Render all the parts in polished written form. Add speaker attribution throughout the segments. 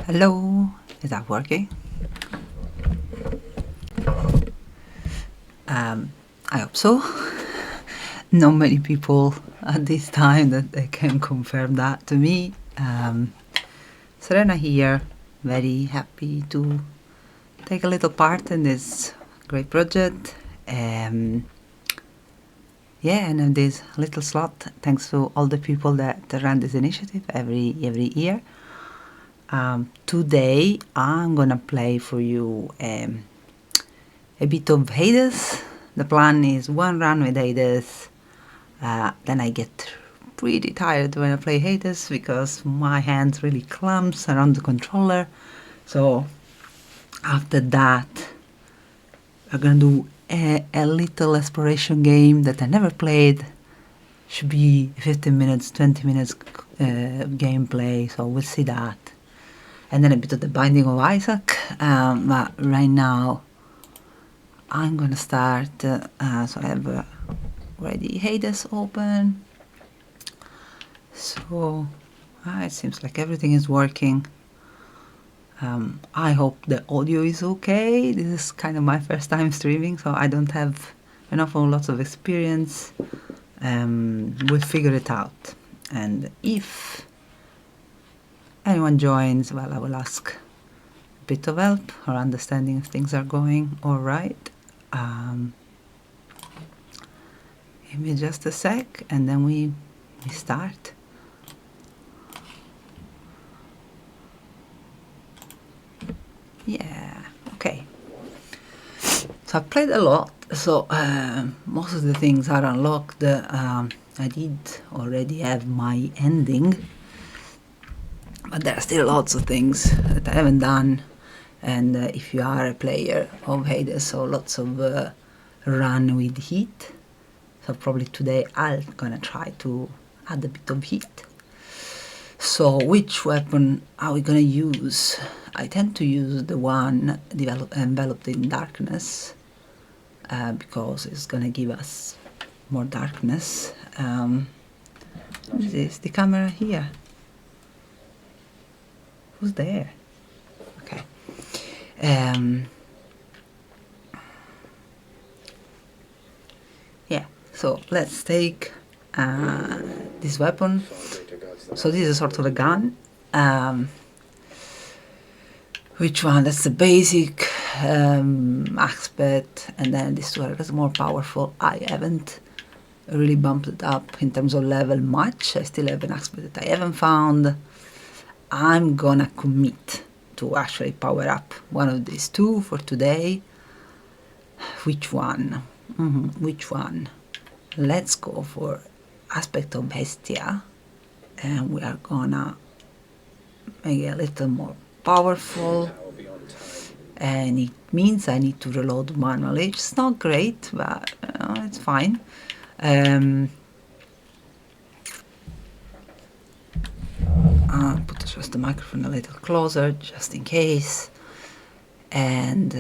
Speaker 1: Hello, is that working? I hope so. Not many people at this time that they can confirm that to me. Serena here, very happy to take a little part in this great project. And this little slot, thanks to all the people that run this initiative every year. Today I'm gonna play for you a bit of Hades. The plan is one run with Hades, then I get pretty tired when I play Hades because my hands really clamps around the controller. So after that, we're gonna do a little exploration game that I never played. Should be 15 minutes, 20 minutes gameplay, so we'll see that. And then a bit of the Binding of Isaac, but right now I'm gonna start, so I have already Hades open. So it seems like everything is working. I hope the audio is okay. This is kind of my first time streaming, so I don't have lots of experience. We'll figure it out. And if anyone joins, well, I will ask a bit of help or understanding if things are going all right. Give me just a sec, and then we start. Yeah, okay. So I've played a lot, so most of the things are unlocked. I did already have my ending, but there are still lots of things that I haven't done. And if you are a player of Hades, so lots of run with heat. So probably today I'm gonna try to add a bit of heat. So which weapon are we gonna use? I tend to use the one enveloped in darkness because it's gonna give us more darkness. Is the camera here? Who's there? Okay. Yeah, so let's take this weapon. So this is sort of a gun. Which one? That's the basic aspect, and then this one is more powerful. I haven't really bumped it up in terms of level much. I still have an aspect that I haven't found. I'm gonna commit to actually power up one of these two for today. Which one? Which one? Let's go for aspect of Bestia, and we are gonna make it a little more powerful, and it means I need to reload manually. It's not great, but it's fine. I'll put just the microphone a little closer just in case. And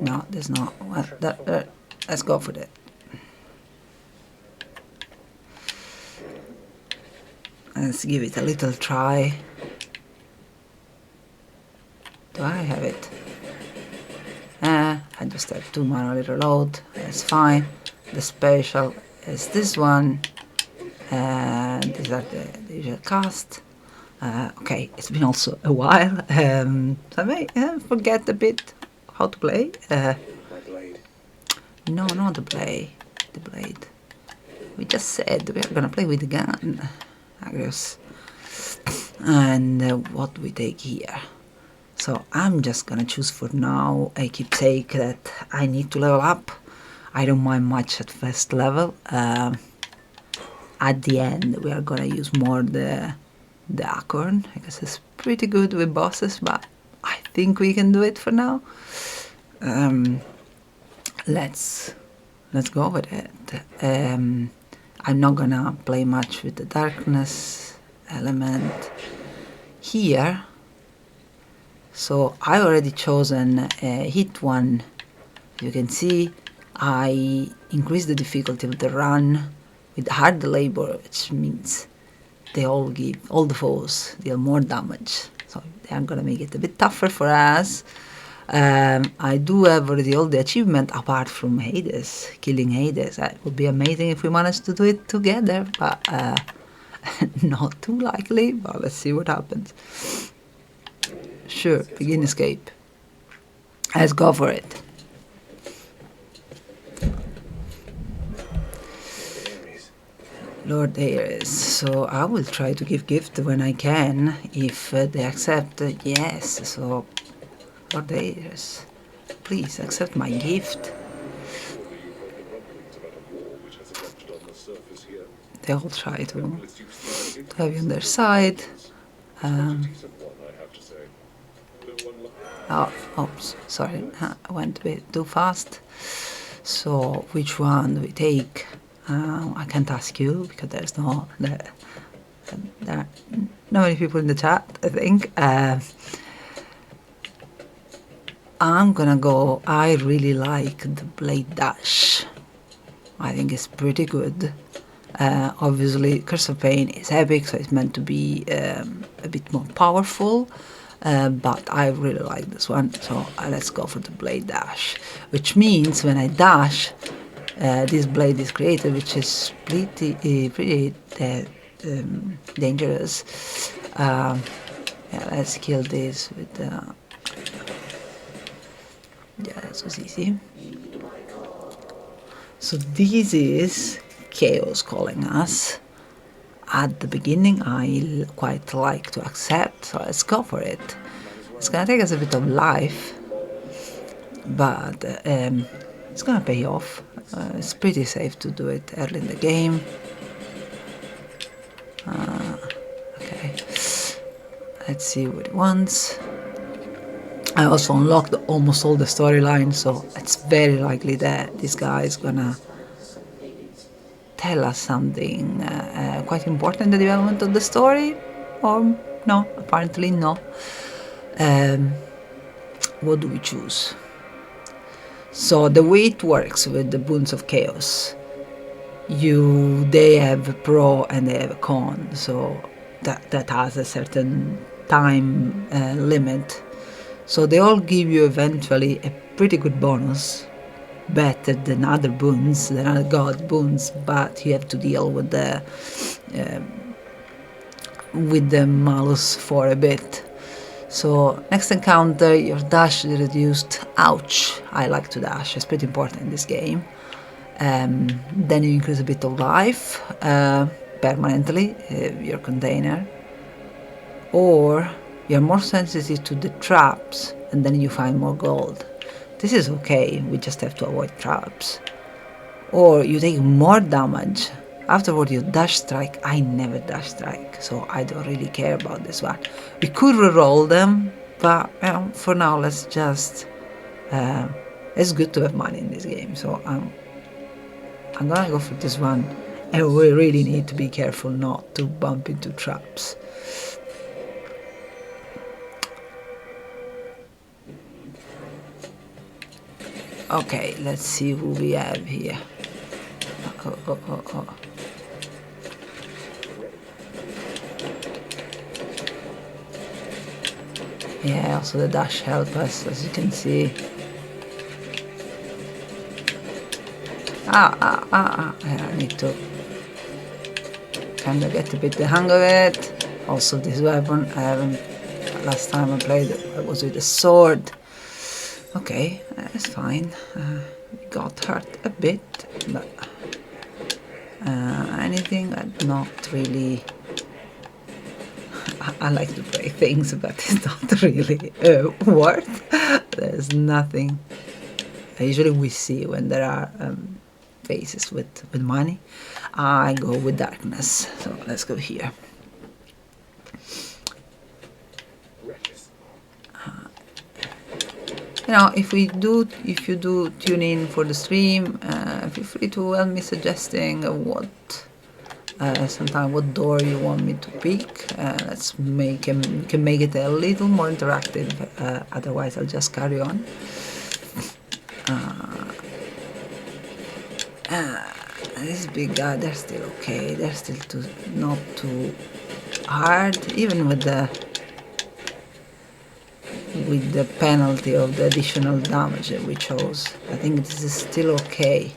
Speaker 1: no, there's not. Well, let's go for that. Let's give it a little try. Do I have it? I just have to manually reload. That's fine. The special is this one. And these are the usual cast. Okay, it's been also a while. So I may forget a bit how to play. No, not the blade. The blade. We just said we are gonna play with the gun. Agrius. And what we take here. So I'm just gonna choose for now a keepsake that I need to level up. I don't mind much at first level. At the end we are gonna use more the acorn. I guess it's pretty good with bosses, but I think we can do it for now. Let's go with it. I'm not gonna play much with the darkness element here. So I already chosen hit one. You can see I increased the difficulty of the run with hard labor, which means they all the foes deal more damage. So they they are gonna make it a bit tougher for us. I do have already all the achievement apart from Hades, killing Hades. It would be amazing if we managed to do it together, but not too likely. But let's see what happens. Sure, begin escape. Let's go for it. Lord Ares. So I will try to give gift when I can, if they accept. Yes, so Lord Ares, please accept my gift. They all try to have you on their side. Oops, sorry, I went a bit too fast. So which one do we take? I can't ask you because there are not many people in the chat, I think. I'm gonna go, I really like the Blade Dash. I think it's pretty good. Obviously, Curse of Pain is epic, so it's meant to be a bit more powerful. But I really like this one, so let's go for the Blade Dash. Which means when I dash, this blade is created, which is pretty dangerous. Yeah, let's kill this with yeah, that was easy. So this is Chaos calling us. At the beginning, I quite like to accept, so let's go for it. It's gonna take us a bit of life, but it's gonna pay off. It's pretty safe to do it early in the game. Okay, let's see what it wants. I also unlocked almost all the storylines, so it's very likely that this guy is gonna tell us something quite important in the development of the story, or no, apparently no. What do we choose? So the way it works with the Boons of Chaos, they have a pro and they have a con, so that has a certain time limit. So they all give you eventually a pretty good bonus, better than other boons, than other god boons, but you have to deal with the malus for a bit. So next encounter, your dash is reduced. Ouch! I like to dash, it's pretty important in this game. Then you increase a bit of life permanently, your container. Or you're more sensitive to the traps, and then you find more gold. This is okay, we just have to avoid traps. Or you take more damage. Afterward you dash strike. I never dash strike, so I don't really care about this one. We could reroll them, but for now let's just... it's good to have money in this game, so I'm gonna go for this one. And we really need to be careful not to bump into traps. Okay, let's see who we have here. Oh. Yeah, also the dash help us, as you can see. Yeah, I need to kind of get a bit the hang of it. Also this weapon, I haven't... Last time I played it was with a sword. Okay, that's fine. Got hurt a bit, but anything, not really. I like to play things, but it's not really worth. There's nothing. Usually we see when there are faces with money. I go with darkness. So let's go here. If you do tune in for the stream, feel free to help me suggesting what door you want me to pick. Let's can make it a little more interactive. Otherwise, I'll just carry on. This big guy, they're still okay. They're still not too hard, even with the with the penalty of the additional damage that we chose. I think this is still okay.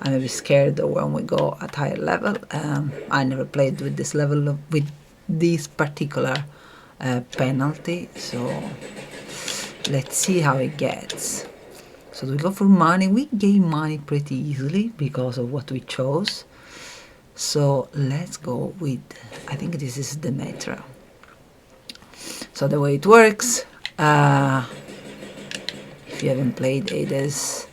Speaker 1: I'm a bit scared though when we go at higher level. I never played with this level with this particular penalty, so let's see how it gets. So we go for money. We gain money pretty easily because of what we chose. So let's go with, I think this is the Metra. So the way it works, if you haven't played Hades,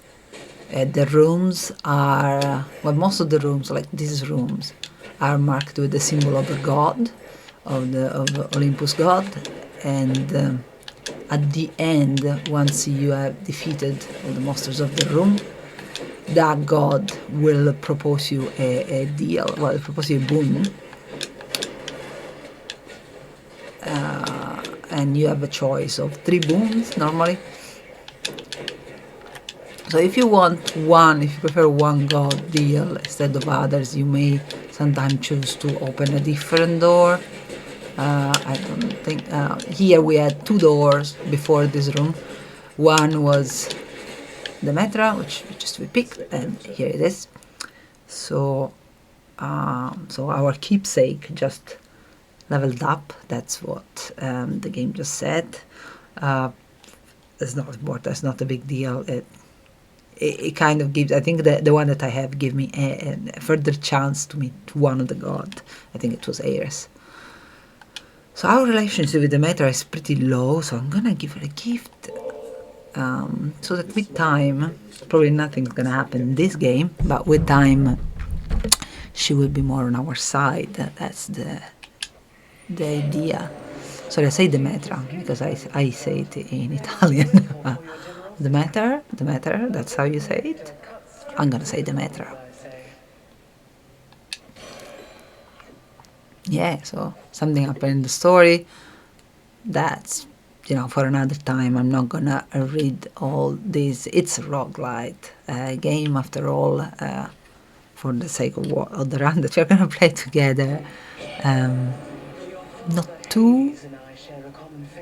Speaker 1: the rooms are, well, most of the rooms, like these rooms, are marked with the symbol of a god, of the Olympus god, and at the end, once you have defeated all the monsters of the room, that god will propose you a deal, well, propose you a boon, and you have a choice of 3 boons normally. So if you want one, if you prefer one god deal instead of others, you may sometimes choose to open a different door. I don't think, here we had 2 doors before this room. One was the Metra, which just we picked, and here it is. So, so our keepsake just leveled up. That's what the game just said. It's not important. That's not a big deal. It kind of gives. I think the one that I have give me a further chance to meet one of the god. I think it was Ares. So our relationship with the Metra is pretty low. So I'm gonna give her a gift. So that with time, probably nothing's gonna happen in this game, but with time, she will be more on our side. That's the idea. Sorry, I say the Metra because I say it in Italian. The Metra, that's how you say it. I'm gonna say the Metra. Yeah, so something happened in the story. That's, for another time. I'm not gonna read all this. It's a roguelite game after all, for the sake of the run that we're gonna play together. Not too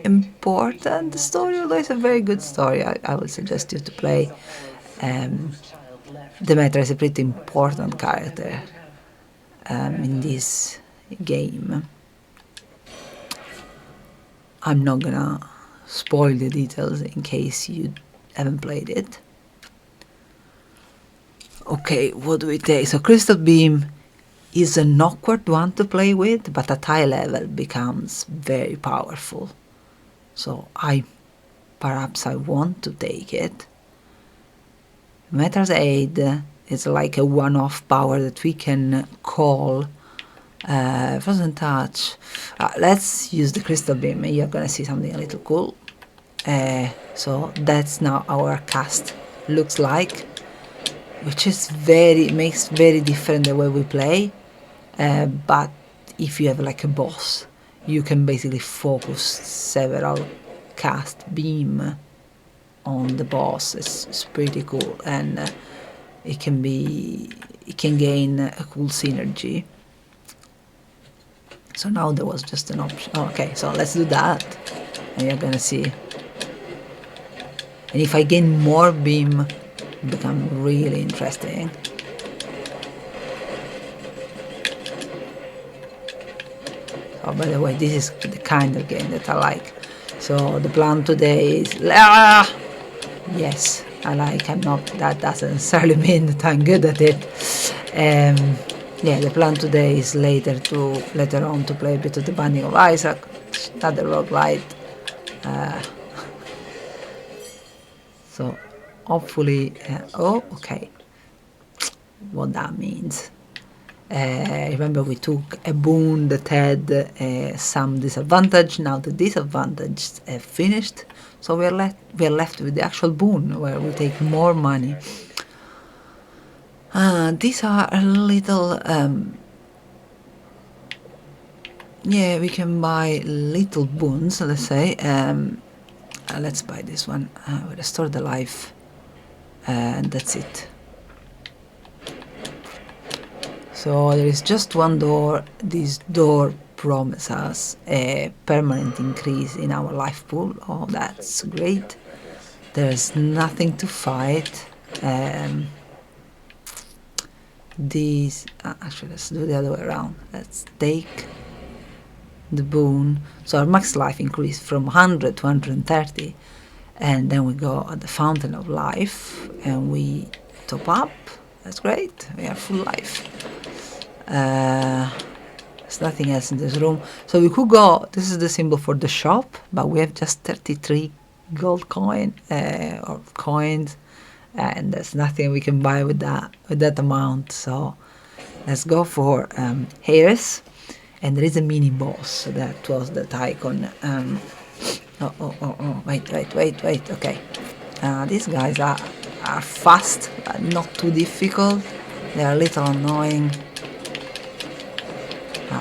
Speaker 1: important the story, although it's a very good story. I would suggest you to play. Demetra is a pretty important character in this game. I'm not gonna spoil the details in case you haven't played it. Okay, what do we take? So Crystal Beam is an awkward one to play with, but at high level becomes very powerful. So perhaps I want to take it. Metra's Aid is like a one-off power that we can call Frozen Touch. Let's use the Crystal Beam. You're gonna see something a little cool. So that's now our cast looks like, which is makes very different the way we play. But if you have like a boss, you can basically focus several cast beam on the boss. It's pretty cool, and it can gain a cool synergy. So now there was just an option. Okay, so let's do that, and you're gonna see. And if I gain more beam, it becomes really interesting. Oh, by the way, this is the kind of game that I like. So the plan today is... yes, I like. I'm not... That doesn't necessarily mean that I'm good at it. Yeah, the plan today is later on to play a bit of the Binding of Isaac, another roguelite. So hopefully... oh, okay. What that means. Remember we took a boon that had some disadvantage. Now the disadvantage have finished, so we're left with the actual boon where we take more money. These are a little yeah, we can buy little boons, let's say. Let's buy this one. We restore the life, and that's it. So there is just one door. This door promise us a permanent increase in our life pool. Oh, that's great. There's nothing to fight. These actually, let's do the other way around. Let's take the boon. So our max life increased from 100 to 130, and then we go at the fountain of life and we top up. That's great. We have full life. There's nothing else in this room, so we could go. This is the symbol for the shop, but we have just 33 gold or coins, and there's nothing we can buy with that amount. So let's go for Harris, and there is a mini boss. So that was that icon. Wait. Okay, these guys are fast, but not too difficult. They're a little annoying.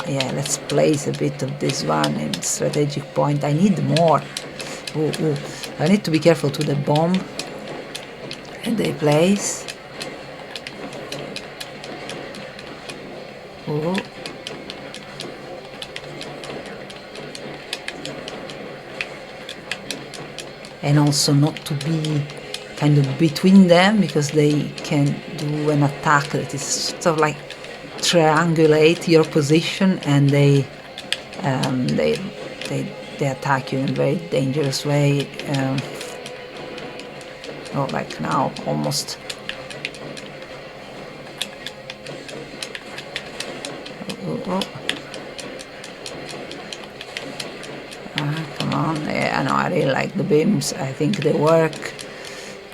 Speaker 1: Yeah, let's place a bit of this one in strategic point. I need more. Ooh. I need to be careful to the bomb that they place. Ooh. And also not to be kind of between them, because they can do an attack that is sort of like triangulate your position, and they attack you in a very dangerous way. Oh, like now, almost. Oh. Come on. Yeah, I know, I really like the beams. I think they work.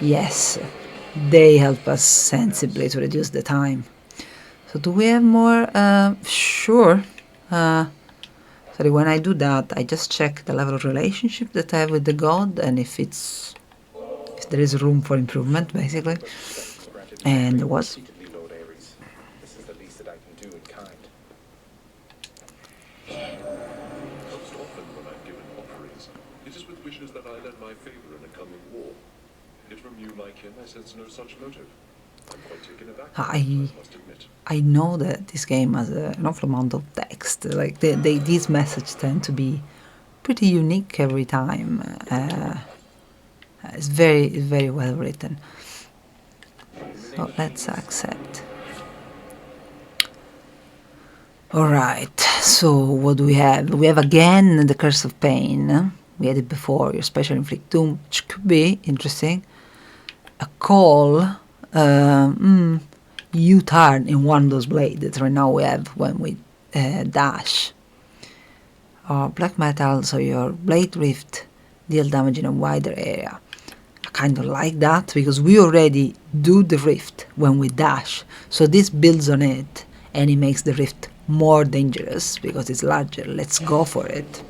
Speaker 1: Yes, they help us sensibly to reduce the time. So do we have more? Sure. Sorry, when I do that, I just check the level of relationship that I have with the god, and if there is room for improvement, basically. And there was.
Speaker 2: This is the least that I can do in kind.
Speaker 3: Most often when I've given offerings, it is with wishes that I lend my favor in a coming war. Yet from you, my kin, I sense no such motive. I'm quite taken aback, I must admit.
Speaker 1: I know that this game has an awful amount of text. Like these messages tend to be pretty unique every time. It's very well written. So let's accept. Alright, so what do we have? We have again the Curse of Pain. We had it before, your special inflict doom, which could be interesting. A call, you turn in one of those blades that right now we have when we dash. Black metal, so your blade rift deal damage in a wider area. I kind of like that, because we already do the rift when we dash, so this builds on it and it makes the rift more dangerous because it's larger. Let's go for it.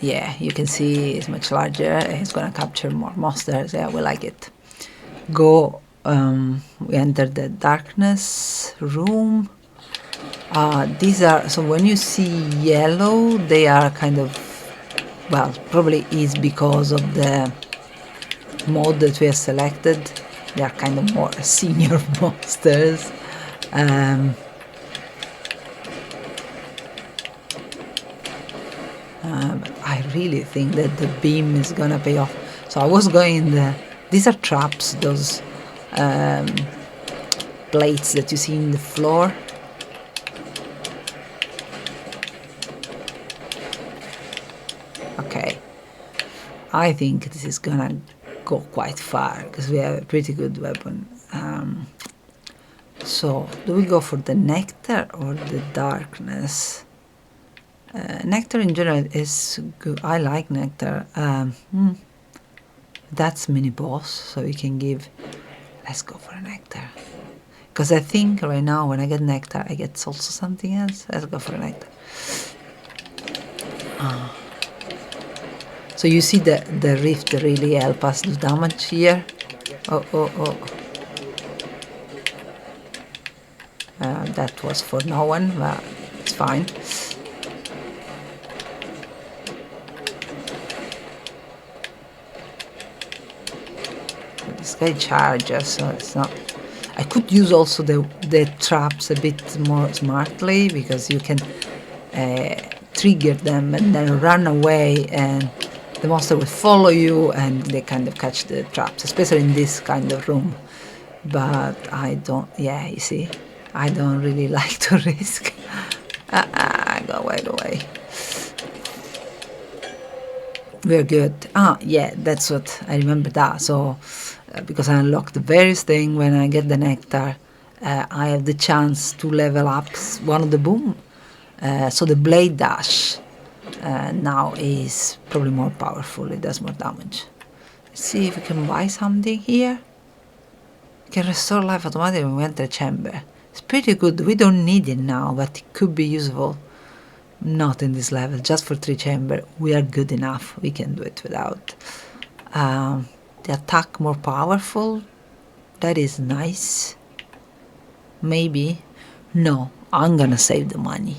Speaker 1: Yeah, you can see it's much larger. It's gonna capture more monsters. Yeah, we like it. Go. We enter the darkness room. These are, so when you see yellow, they are kind of, well, probably is because of the mode that we have selected. They are kind of more senior monsters. But I really think that the beam is gonna pay off. So I was going in the, these are traps, those plates that you see in the floor. Okay, I think this is gonna go quite far because we have a pretty good weapon. So do we go for the nectar or the darkness? Nectar in general is good. I like nectar. That's mini boss, so we can give. Let's go for a nectar, because I think right now when I get nectar, I get also something else. Let's go for a nectar. So you see the rift really help us do damage here. Oh. That was for no one, but it's fine. This guy charges, so it's not. I could use also the traps a bit more smartly, because you can trigger them and then run away, and the monster will follow you and they kind of catch the traps, especially in this kind of room. But I don't, yeah, you see, I don't really like to risk. Go away, go away. We're good. Yeah, that's what I remember that. So, because I unlocked the various thing, when I get the nectar, I have the chance to level up one of the boom. So the blade dash now is probably more powerful. It does more damage. Let's see if we can buy something here. We can restore life automatically when we enter a chamber. It's pretty good. We don't need it now, but it could be useful. Not in this level, just for 3 chamber. We are good enough. We can do it without. The attack more powerful. That is nice. Maybe. No, I'm gonna save the money.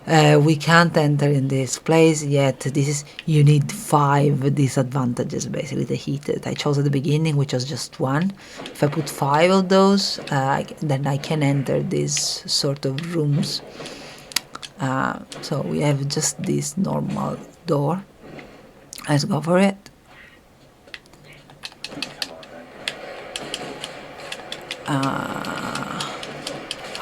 Speaker 1: We can't enter in this place yet. This is, you need 5 disadvantages, basically, the heat that I chose at the beginning, which was just 1. If I put 5 of those, then I can enter these sort of rooms. So we have just this normal door. Let's go for it.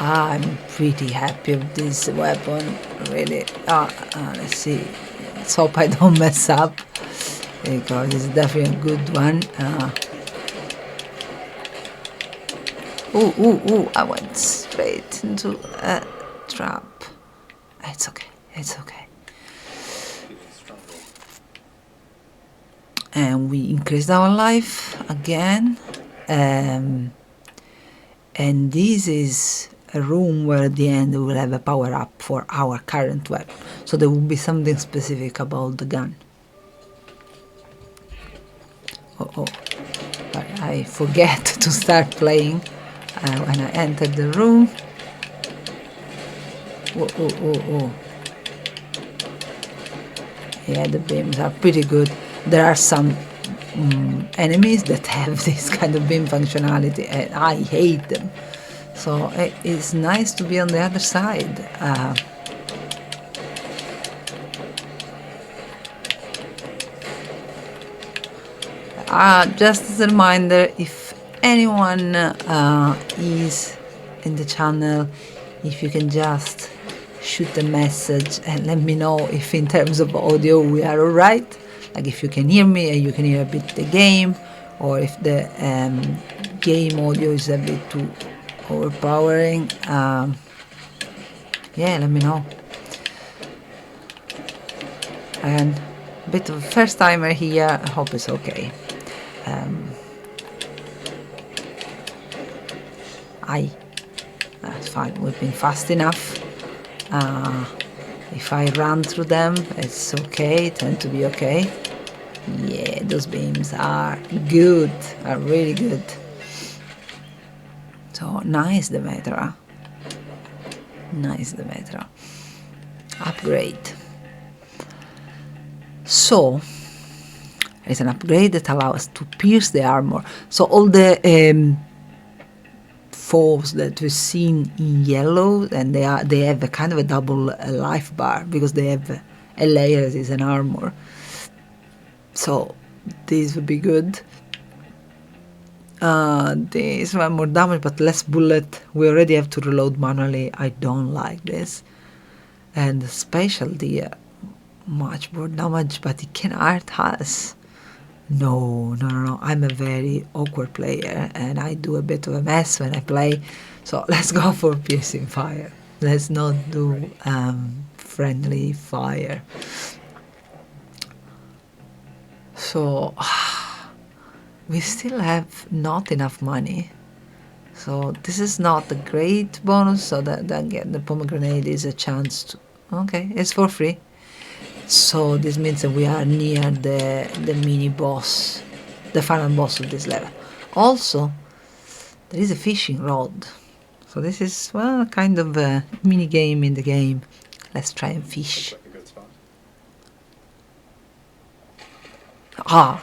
Speaker 1: I'm pretty happy with this weapon, really. Let's see. Let's hope I don't mess up, because it's definitely a good one. Ooh, I went straight into a trap. It's okay, it's okay. And we increased our life again. And this is a room where at the end we will have a power up for our current weapon. So there will be something specific about the gun. But I forget to start playing when I enter the room. Yeah, the beams are pretty good. There are some enemies that have this kind of beam functionality, and I hate them. So it's nice to be on the other side. Just as a reminder, if anyone is in the channel, if you can just shoot a message and let me know if in terms of audio we are alright, like if you can hear me and you can hear a bit the game, or if the game audio is a bit too overpowering. Yeah, let me know. And a bit of a first timer here, I hope it's okay. That's fine, we've been fast enough. If I run through them, it's okay, tend to be okay. Yeah, those beams are good, are really good. So nice, Demetra. Nice, Demetra. Upgrade. So it's an upgrade that allows us to pierce the armor. So all the foes that we've seen in yellow, and they have a kind of a double life bar, because they have a layer that is an armor. So this would be good. This one more damage but less bullet. We already have to reload manually. I don't like this. And the specialty, much more damage, but it can hurt us. No. I'm a very awkward player and I do a bit of a mess when I play. So let's go for piercing fire. Let's not do friendly fire. So we still have not enough money. So this is not a great bonus. So that again, the pomegranate is a chance to. Okay, it's for free. So this means that we are near the mini boss, the final boss of this level. Also, there is a fishing rod. So this is, well, kind of a mini game in the game. Let's try and fish.
Speaker 2: Looks like a good spot.
Speaker 1: Ah,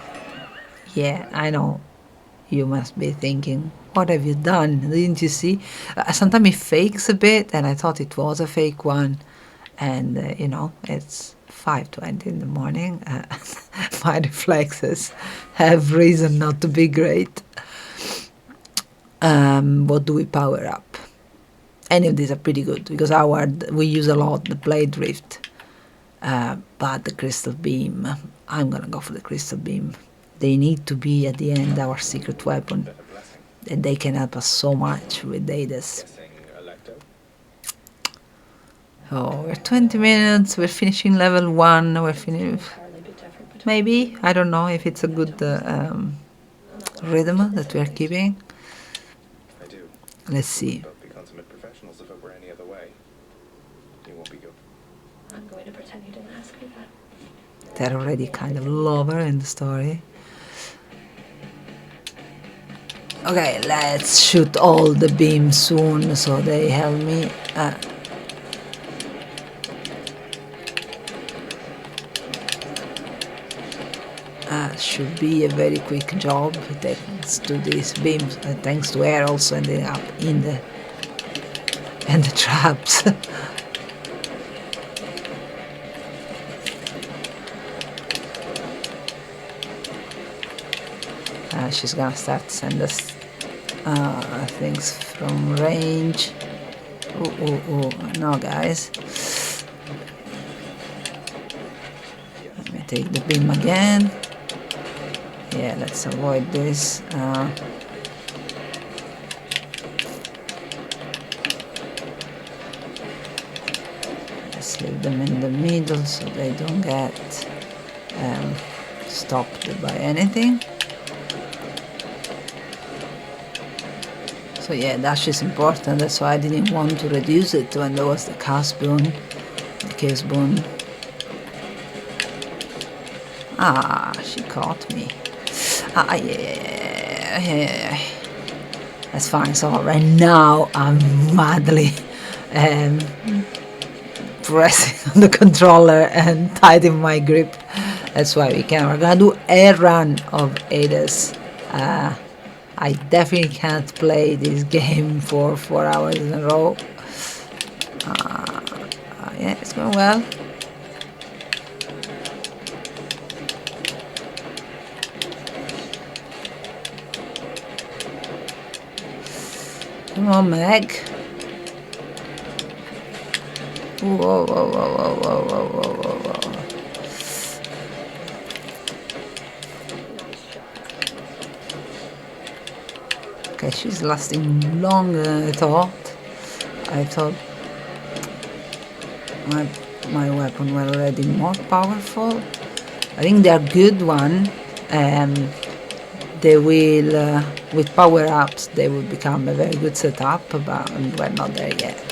Speaker 1: yeah, I know. You must be thinking, what have you done? Didn't you see? Sometimes it fakes a bit, and I thought it was a fake one. And, it's 5:20 in the morning. My reflexes have reason not to be great. What do we power up? Any of these are pretty good, because we use a lot the blade drift. But the crystal beam, I'm gonna go for the crystal beam. They need to be at the end our secret weapon,
Speaker 2: Bit of blessing.
Speaker 1: and they can help us so much with Dadas.
Speaker 2: Guessing Electo.
Speaker 1: Oh, we're 20 minutes, we're finishing level 1, we're finishing. Maybe, I don't know if it's a good rhythm that we're keeping.
Speaker 2: I do.
Speaker 1: Let's see.
Speaker 2: Both be consummate professionals if it were any other way. You won't be good.
Speaker 4: I'm going to pretend you didn't ask me that.
Speaker 1: They're already kind of lover in the story. Okay, let's shoot all the beams soon so they help me. Should be a very quick job thanks to these beams, thanks to air also ending up in the traps. She's gonna start to send us things from range. Oh, no guys. Let me take the beam again. Yeah, let's avoid this. Let's leave them in the middle so they don't get stopped by anything. So yeah, dash is important, that's why I didn't want to reduce it when there was the cast boon, the case boon. She caught me. Yeah. That's fine, so right now I'm madly pressing on the controller and tightening my grip. That's why we're gonna do a run of Adas. I definitely can't play this game for 4 hours in a row. Yeah, it's going well. Come on, Meg. Whoa. Okay, she's lasting longer than I thought. I thought my weapon were already more powerful. I think they are good one. They will, with power ups, they will become a very good setup, but we're not there yet.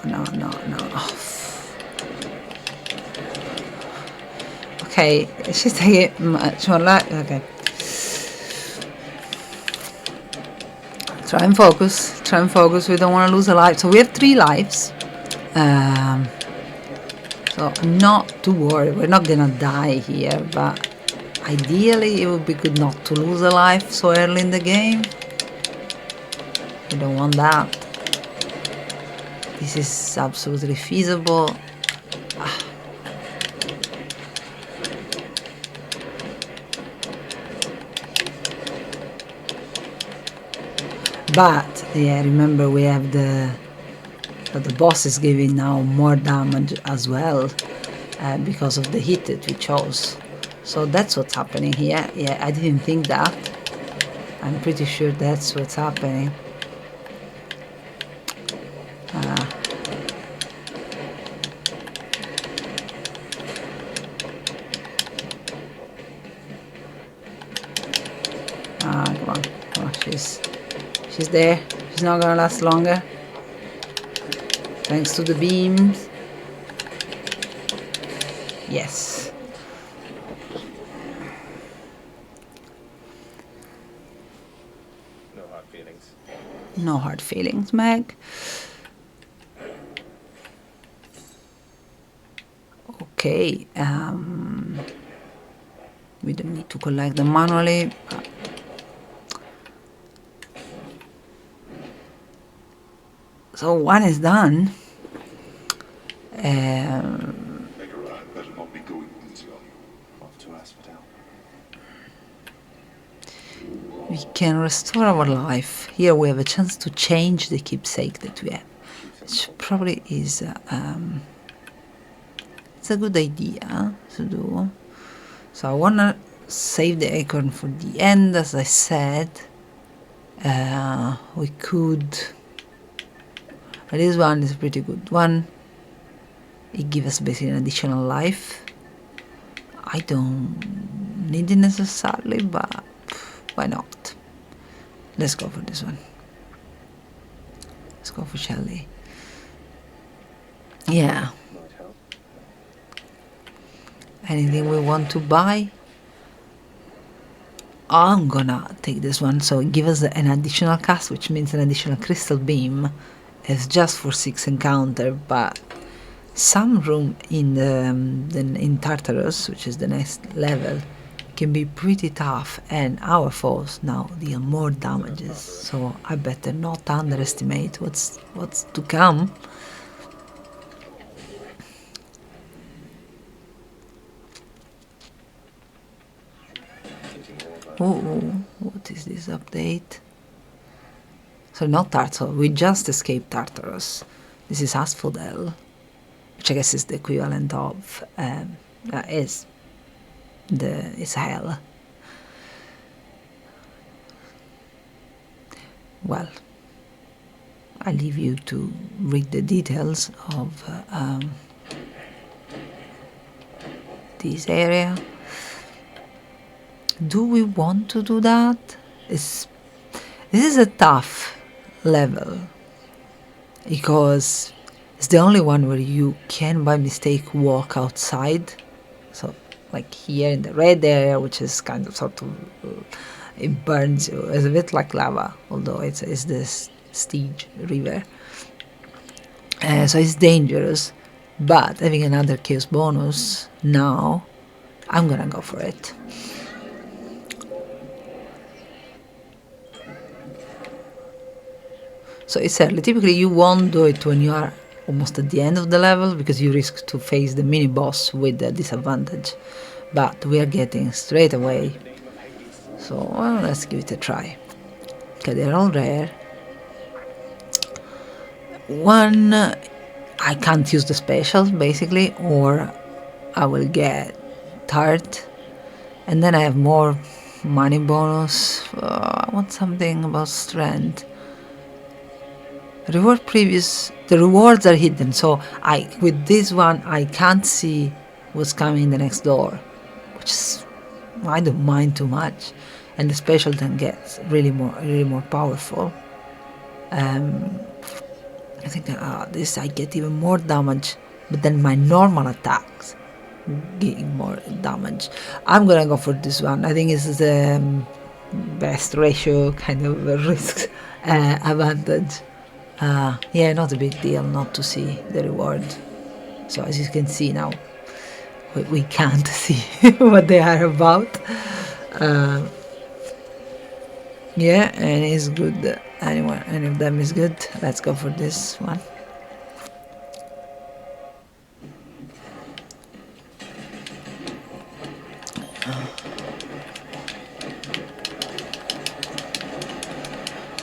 Speaker 1: No. Okay, she's taking much more life. Okay. Try and focus. We don't want to lose a life. So we have 3 lives. So not to worry. We're not gonna die here, but ideally it would be good not to lose a life so early in the game. We don't want that. This is absolutely feasible. But yeah, remember we have the boss is giving now more damage as well because of the hit that we chose. So that's what's happening here. Yeah, I didn't think that. I'm pretty sure that's what's happening. Come on, she's there. She's not gonna last longer. Thanks to the beams. Yes.
Speaker 2: No hard feelings.
Speaker 1: No hard feelings, Meg. Okay, we don't need to collect them manually. So one is done.
Speaker 3: Megara had better not be going easy on you.
Speaker 2: Off to Asphodel.
Speaker 1: We can restore our life. Here we have a chance to change the keepsake that we have, which probably is it's a good idea to do. So I wanna save the acorn for the end, as I said. We could. This one is a pretty good one. It gives us basically an additional life. I don't need it necessarily, but why not? Let's go for this one. Let's go for Shelly. Yeah.
Speaker 2: Might help.
Speaker 1: Anything we want to buy? I'm gonna take this one. So give us an additional cast, which means an additional crystal beam. It's just for 6 encounter, but some room in in Tartarus, which is the next level, can be pretty tough, and our foes now deal more damages. So I better not underestimate what's to come. Oh, what is this update? So not Tartarus, we just escaped Tartarus. This is Asphodel, which I guess is the equivalent of is hell. Well, I leave you to read the details of this area. Do we want to do that? This is a tough level because it's the only one where you can by mistake walk outside. So like here in the red area, which is kind of sort of it burns you. It's a bit like lava, although it's this Stige river. So it's dangerous, but having another chaos bonus now, I'm gonna go for it. So it's early. Typically you won't do it when you are almost at the end of the level because you risk to face the mini boss with a disadvantage. But we are getting straight away. So well, let's give it a try. Okay, they're all rare. One, I can't use the specials basically, or I will get tired. And then I have more money bonus. I want something about strength. Reward previous. The rewards are hidden, so with this one I can't see what's coming in the next door, which is, I don't mind too much, and the special then gets really more powerful. I think this I get even more damage, but then my normal attacks get more damage. I'm gonna go for this one. I think it's the best ratio kind of risk advantage. Yeah, not a big deal not to see the reward. So as you can see now, we can't see what they are about. Yeah, and it's good. Any of them is good. Let's go for this one.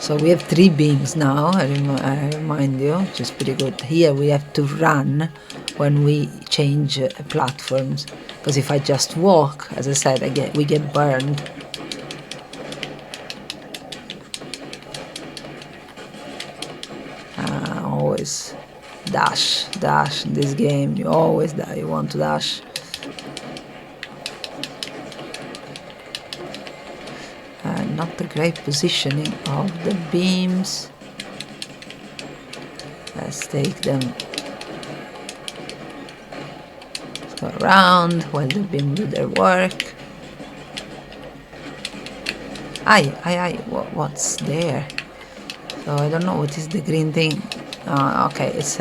Speaker 1: So we have 3 beams now, I remind you, which is pretty good. Here we have to run when we change platforms, because if I just walk, as I said, we get burned. Always dash in this game. You always you want to dash. Not the great positioning of the beams. Let's take them. Let's go around while the beam do their work. What's there? So I don't know what is the green thing. Okay, it's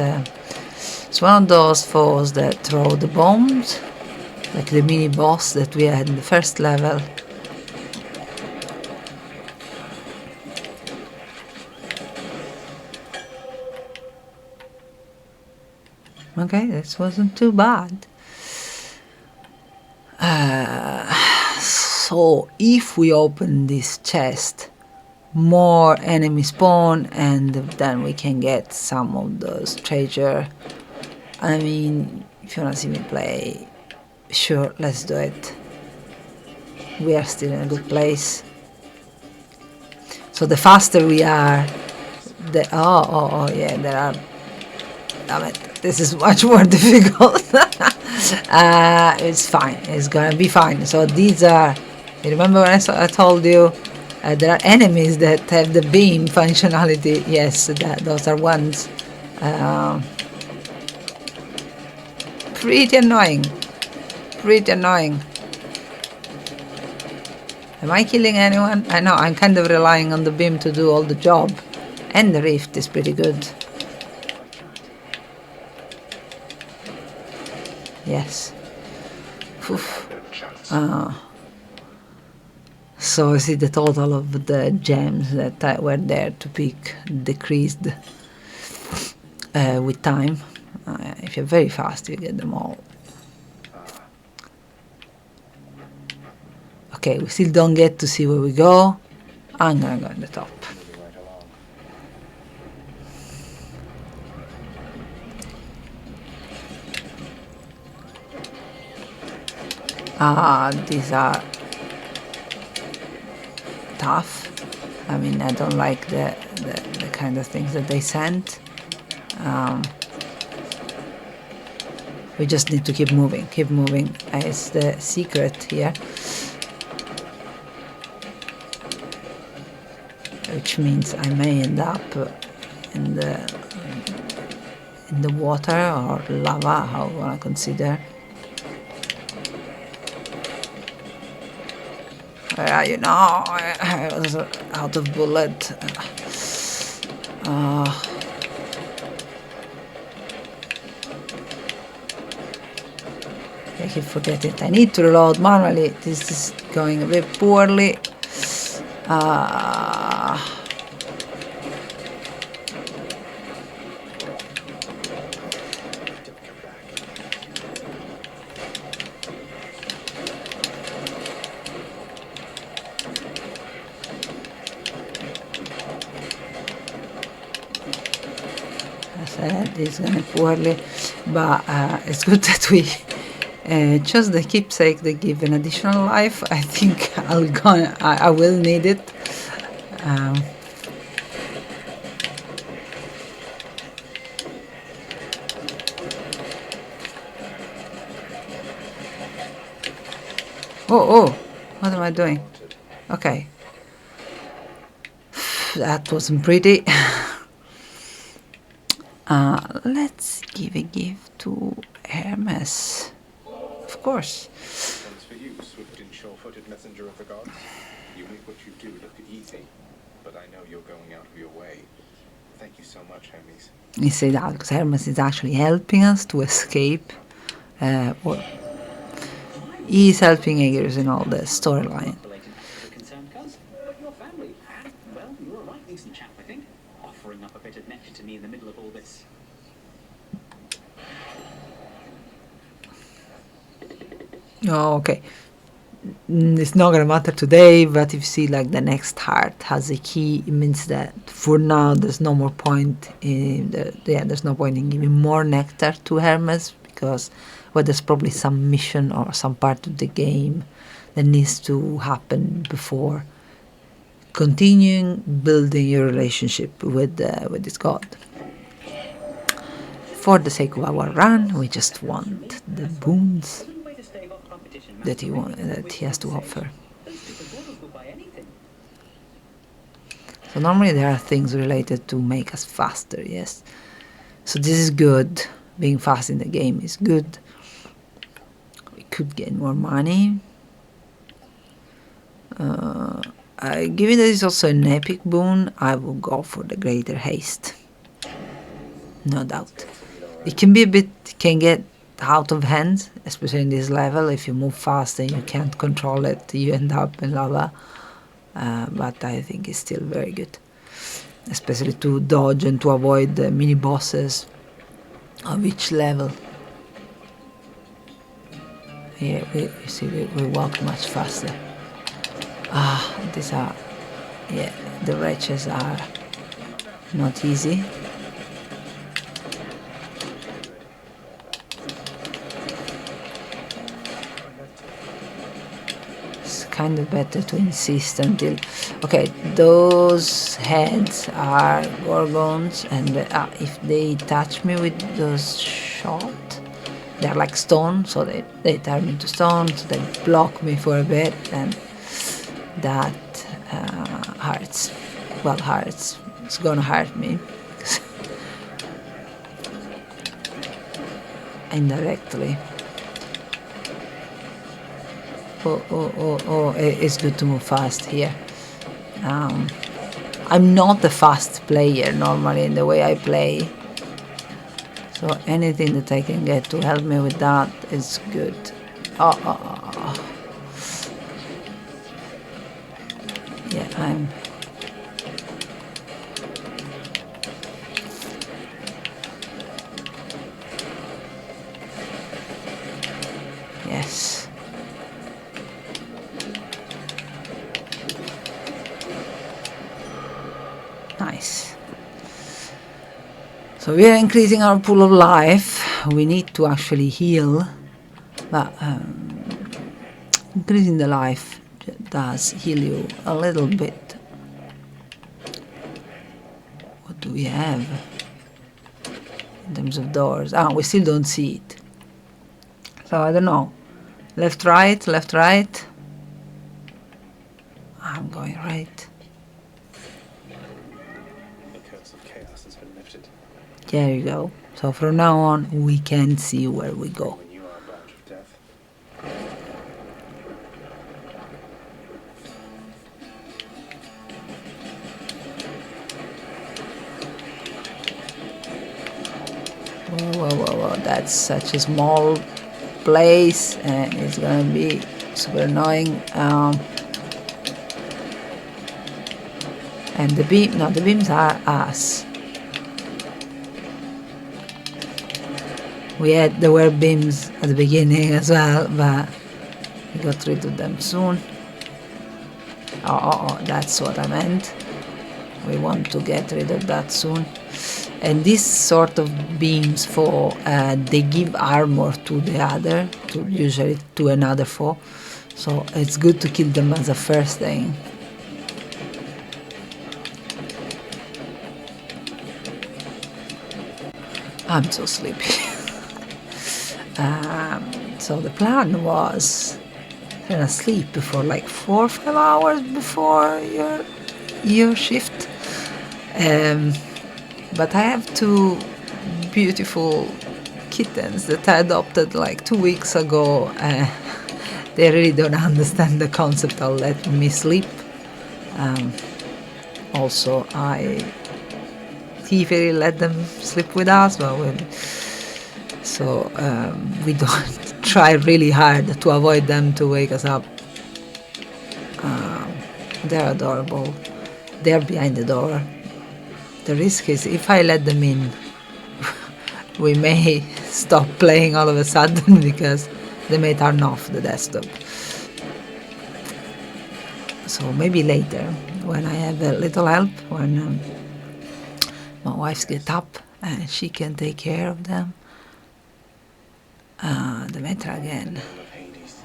Speaker 1: one of those foes that throw the bombs, like the mini boss that we had in the first level. Okay, this wasn't too bad. So if we open this chest, more enemies spawn, and then we can get some of those treasure. I mean, if you wanna see me play, sure, let's do it. We are still in a good place. So the faster we are, yeah, there are. Damn it, this is much more difficult. It's fine. It's gonna be fine. So these are. You remember when I told you there are enemies that have the beam functionality? Yes, those are ones. Pretty annoying. Pretty annoying. Am I killing anyone? I know, I'm kind of relying on the beam to do all the job. And the rift is pretty good. Yes. Oof. So I see the total of the gems that were there to pick decreased with time. If you're very fast, you get them all. Okay, we still don't get to see where we go. I'm gonna go in the top.
Speaker 2: Moving right along.
Speaker 1: These are tough. I mean, I don't like the kind of things that they sent. We just need to keep moving. It's the secret here. Which means I may end up in the water or lava, how you want to consider. Where are you now? I was out of bullet. I keep forgetting. I need to reload manually. This is going a bit poorly. It's going poorly, but it's good that we chose the keepsake. They give an additional life. I think I will need it. Oh, what am I doing? Okay. That wasn't pretty. Let's give a gift to Hermes. Of course.
Speaker 2: One's for you, swift and sure-footed messenger of the gods. You make what you do look easy, but I know you're going out of your way. Thank you so much, Hermes.
Speaker 1: You say that because Hermes is actually helping us to escape. He's helping Aegis in all the storyline.
Speaker 5: Your family, and, well, you're a right decent chap, I think. Offering up a bit of nectar to me in the middle of all this.
Speaker 1: Oh, okay. It's not gonna matter today, but if you see like the next heart has a key, it means that for now there's no more point in there's no point in giving more nectar to Hermes, because there's probably some mission or some part of the game that needs to happen before continuing building your relationship with this god. For the sake of our run, we just want the boons that he has to offer. So normally there are things related to make us faster, yes. So this is good. Being fast in the game is good. We could get more money. given that it's also an epic boon, I will go for the greater haste. No doubt. It can be a bit, can get out of hand, especially in this level. If you move fast and you can't control it, you end up in lava. But I think it's still very good, especially to dodge and to avoid the mini bosses of each level. Here we see we walk much faster. These are, yeah, the wretches are not easy. It's kind of better to insist until, okay, those heads are gorgons, and if they touch me with those shots, they're like stone, so they turn into stone, so they block me for a bit, and that hurts. Well, hurts. It's gonna hurt me. Indirectly. Oh, it's good to move fast here. I'm not a fast player normally in the way I play. So anything that I can get to help me with that is good. Yeah, I'm... Yes. Nice. So we are increasing our pool of life. We need to actually heal, but increasing the life does heal you a little bit. What do we have in terms of doors? We still don't see it. So I don't know. Left, right, left, right. I'm going right.
Speaker 2: The curse of chaos has been lifted.
Speaker 1: There you go. So from now on, we can see where we go.
Speaker 2: When you are branch of death,
Speaker 1: Whoa, that's such a small place, and it's gonna be super annoying. And the beams are us. There were beams at the beginning as well, but we got rid of them soon. That's what I meant. We want to get rid of that soon. And this sort of beams foe, they give armor to the other, usually to another foe. So it's good to kill them as a first thing. I'm so sleepy. So the plan was gonna sleep for like 4 or 5 hours before your shift. But I have 2 beautiful kittens that I adopted like 2 weeks ago. They really don't understand the concept of letting me sleep. Also, he really let them sleep with us, but we don't try really hard to avoid them to wake us up. They're adorable. They're behind the door. The risk is if I let them in, we may stop playing all of a sudden because they may turn off the desktop. So maybe later, when I have a little help, when my wife gets up and she can take care of them. The meta again.
Speaker 2: of Hades.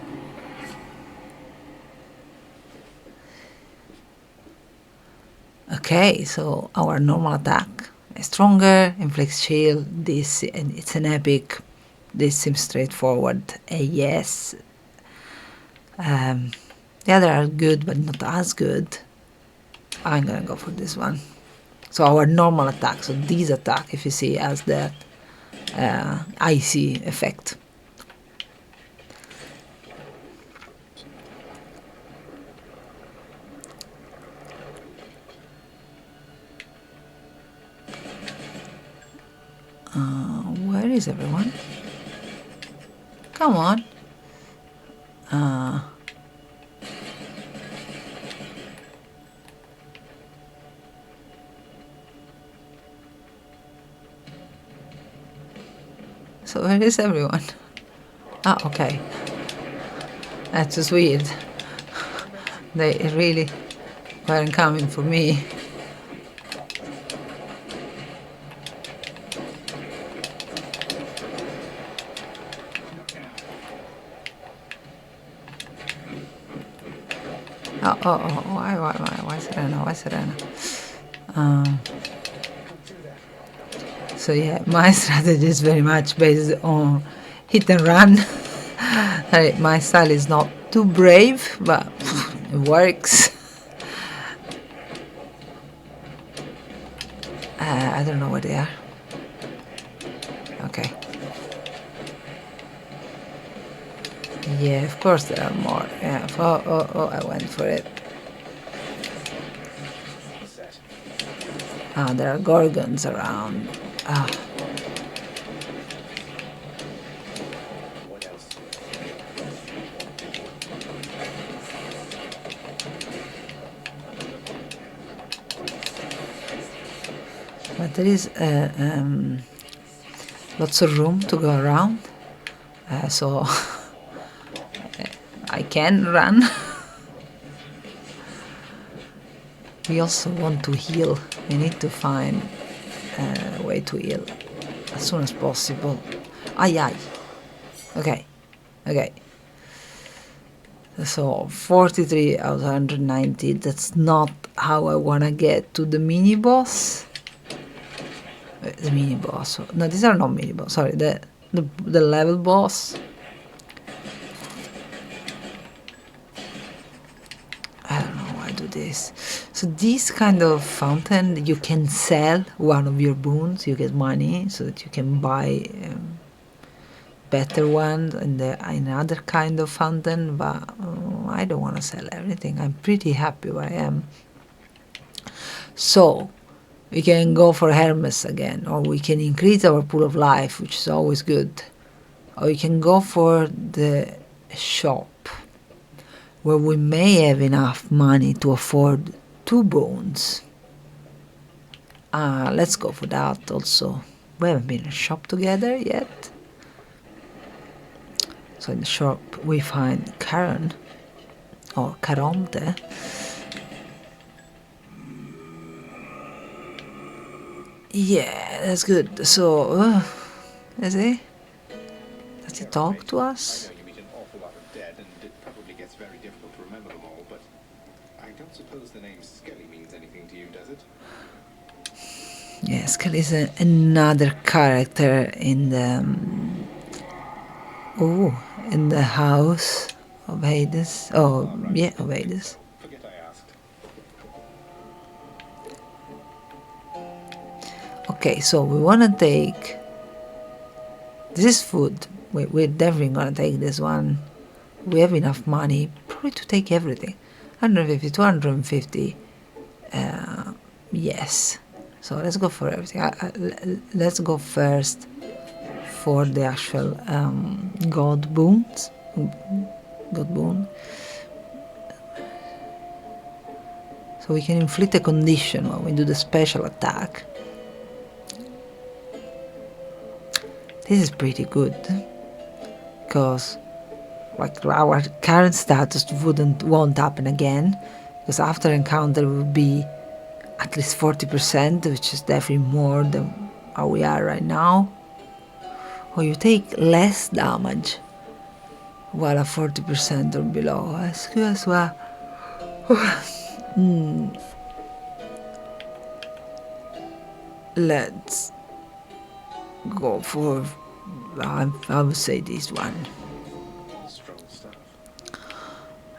Speaker 1: Okay, so our normal attack is stronger, inflicts shield. This, and it's an epic. This seems straightforward. Yes. The other are good, but not as good. I'm gonna go for this one. So our normal attack. So this attack, if you see, has that icy effect. Where is everyone? Come on. So where is everyone? Ah, okay. That's just weird. They really weren't coming for me. Why Serena? Why Serena? So yeah, my strategy is very much based on hit and run. My style is not too brave, but it works. I don't know where they are. Okay. Yeah, of course there are more. Yeah. Oh, I went for it. Ah, there are gorgons around. Ah.
Speaker 2: What else?
Speaker 1: But there is lots of room to go around, so I can run. We also want to heal. We need to find a way to heal as soon as possible. Ay. Okay. So 43 out of 190. That's not how I want to get to the mini boss. The mini boss. No, these are not mini boss. Sorry, the level boss. I don't know why I do this. So this kind of fountain, you can sell one of your boons. You get money so that you can buy better ones in another kind of fountain. But I don't want to sell everything. I'm pretty happy where I am. So we can go for Hermes again, or we can increase our pool of life, which is always good. Or we can go for the shop, where we may have enough money to afford 2 bones. Let's go for that also. We haven't been in a shop together yet. So in the shop we find Karen, or Caronte. Yeah, that's good. So, is he? Does he talk to us?
Speaker 2: I know you meet an awful lot of dead, and it probably gets very difficult to remember them all, but I don't suppose the name Skelly means anything to you, does it?
Speaker 1: Yeah, Skelly is another character in the in the house of Hades. Oh,
Speaker 2: Right.
Speaker 1: yeah, of Hades.
Speaker 2: Forget I asked.
Speaker 1: Okay, so we want to take this is food. We're definitely gonna take this one. We have enough money probably to take everything. 150, 250. Yes. So let's go for everything. Let's go first for the actual god boons. God boon. So we can inflict a condition when we do the special attack. This is pretty good, because like our current status won't happen again, because after encounter will be at least 40%, which is definitely more than how we are right now. Or you take less damage while at 40% or below. Excuse-moi. Let's go for, I would say this one.
Speaker 2: Strong stuff.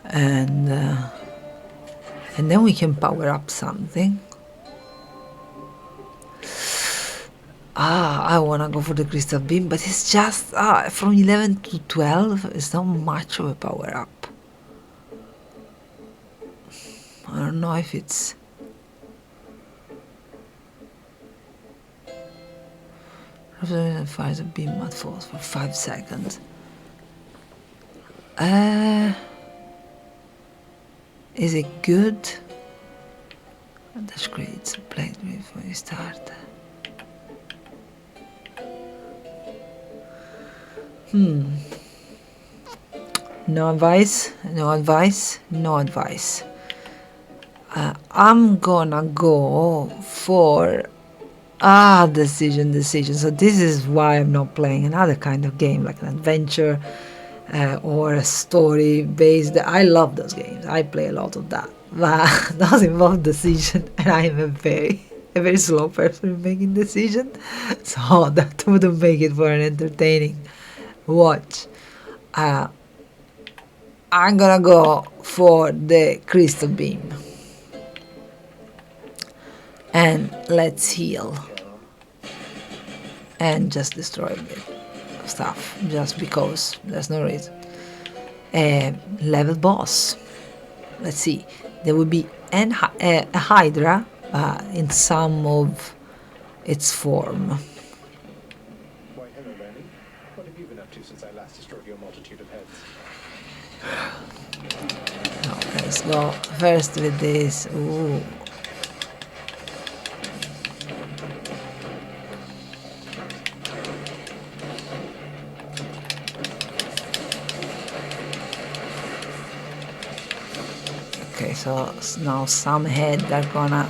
Speaker 1: And then we can power up something. I wanna go for the crystal beam, but it's just from 11 to 12. It's not much of a power up. I don't know if it's Fires a beam at force for 5 seconds. Is it good? That creates a plate before you start. No advice, no advice, no advice. I'm gonna go for decision. So this is why I'm not playing another kind of game like an adventure or a story based. I love those games. I play a lot of that, but those involve decision, and I am a very slow person in making decisions, so that wouldn't make it for an entertaining watch. I'm gonna go for the crystal beam. And let's heal. And just destroy a bit of stuff, just because there's no reason. Level boss. Let's see. There will be a Hydra in some of its form.
Speaker 2: Why, hello, Randy. What have you been up to since I last destroyed your multitude of heads?
Speaker 1: No, let's go first with this. Ooh. Okay, so now some heads are gonna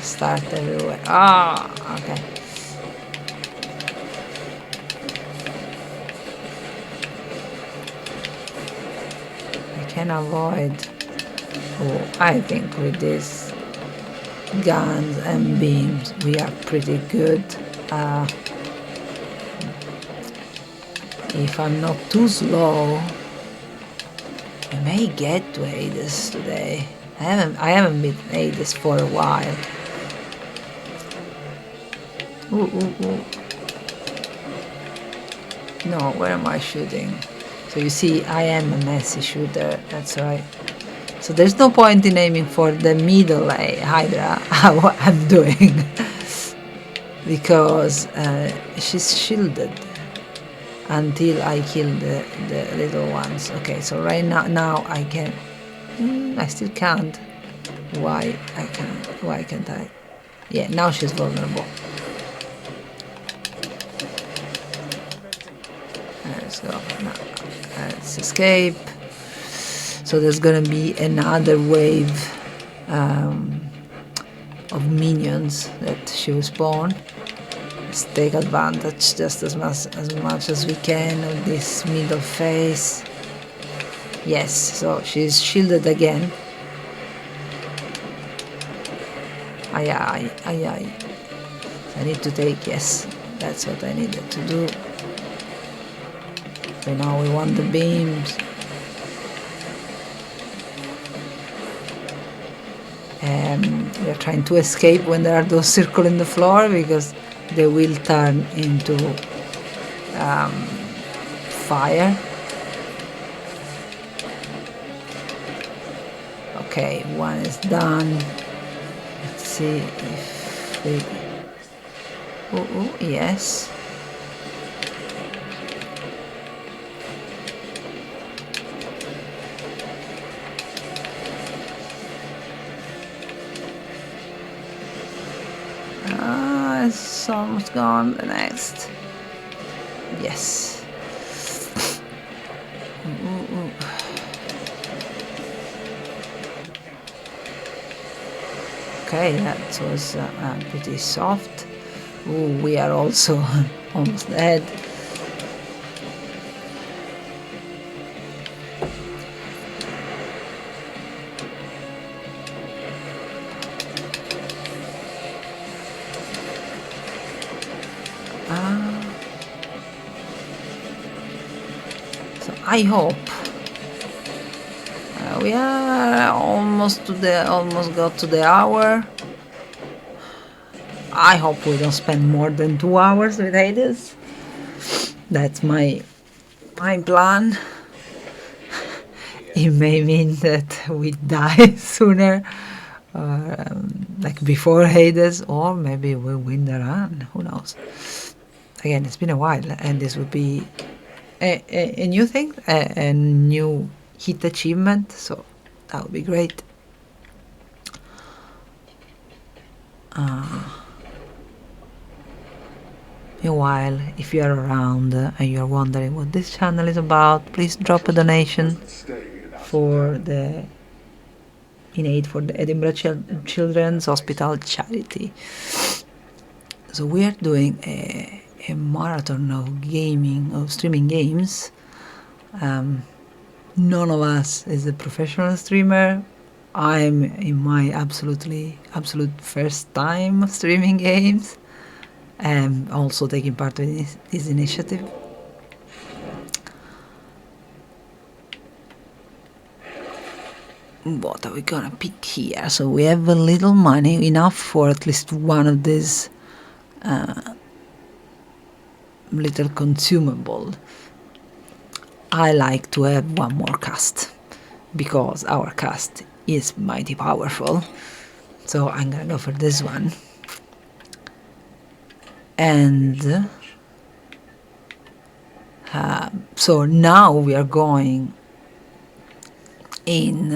Speaker 1: start everywhere. Okay. I can avoid. Oh, I think with these guns and beams we are pretty good. If I'm not too slow, I may get to Hades today. I haven't been Hades for a while. Ooh. No, where am I shooting? So you see, I am a messy shooter, that's right. So there's no point in aiming for the middle Hydra, what I'm doing. Because she's shielded until I kill the little ones. Okay, so right now I can. I still can't. Why can't I? Yeah, now she's vulnerable. Let's go. Now, let's escape. So there's gonna be another wave of minions that she will spawn. Let's take advantage just as much as we can of this middle phase. Yes, so she's shielded again. Aye. I need to take, yes, that's what I needed to do. So now we want the beams. We are trying to escape when there are those circles in the floor because they will turn into fire. Okay, one is done. Let's see if we... Oh, yes. It's almost gone. The next. Yes. Okay, that was pretty soft. Ooh, we are also almost dead. So I hope we are almost got to the hour. I hope we don't spend more than 2 hours with Hades. That's my plan. It may mean that we die sooner, like before Hades, or maybe we win the run. Who knows? again, it's been a while, and this would be a new thing, a new hit achievement, so that would be great. Meanwhile, if you are around and you're wondering what this channel is about, please drop a donation for the in aid for the Edinburgh Children's Hospital charity. So we are doing a marathon of gaming, of streaming games. None of us is a professional streamer. I'm in my absolute first time streaming games, and also taking part in this initiative. What are we gonna pick here? So we have a little money, enough for at least one of these little consumable. I like to have one more cast, because our cast is mighty powerful. So I'm gonna go for this one. And so now we are going in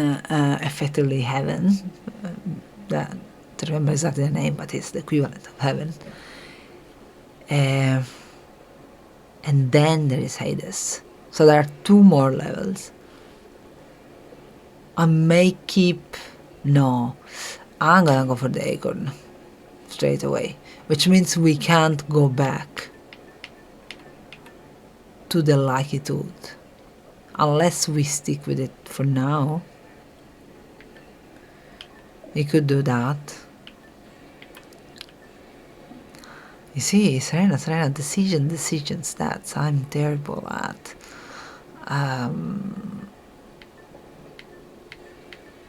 Speaker 1: effectively heaven. That, to remember exactly the name, but it's the equivalent of heaven. And then there is Hades. So there are 2 more levels. I may keep... No, I'm gonna go for the acorn straight away, which means we can't go back to the lucky tooth unless we stick with it for now. We could do that. You see, Serena, decisions, that's I'm terrible at.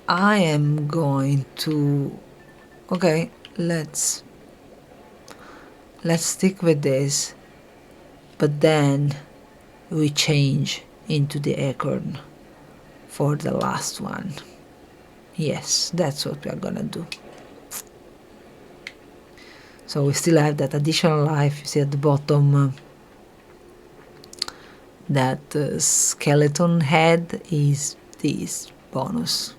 Speaker 1: I am going to... Okay, let's stick with this, but then we change into the acorn for the last one. Yes, that's what we are gonna do. So we still have that additional life. You see at the bottom, that skeleton head is this bonus.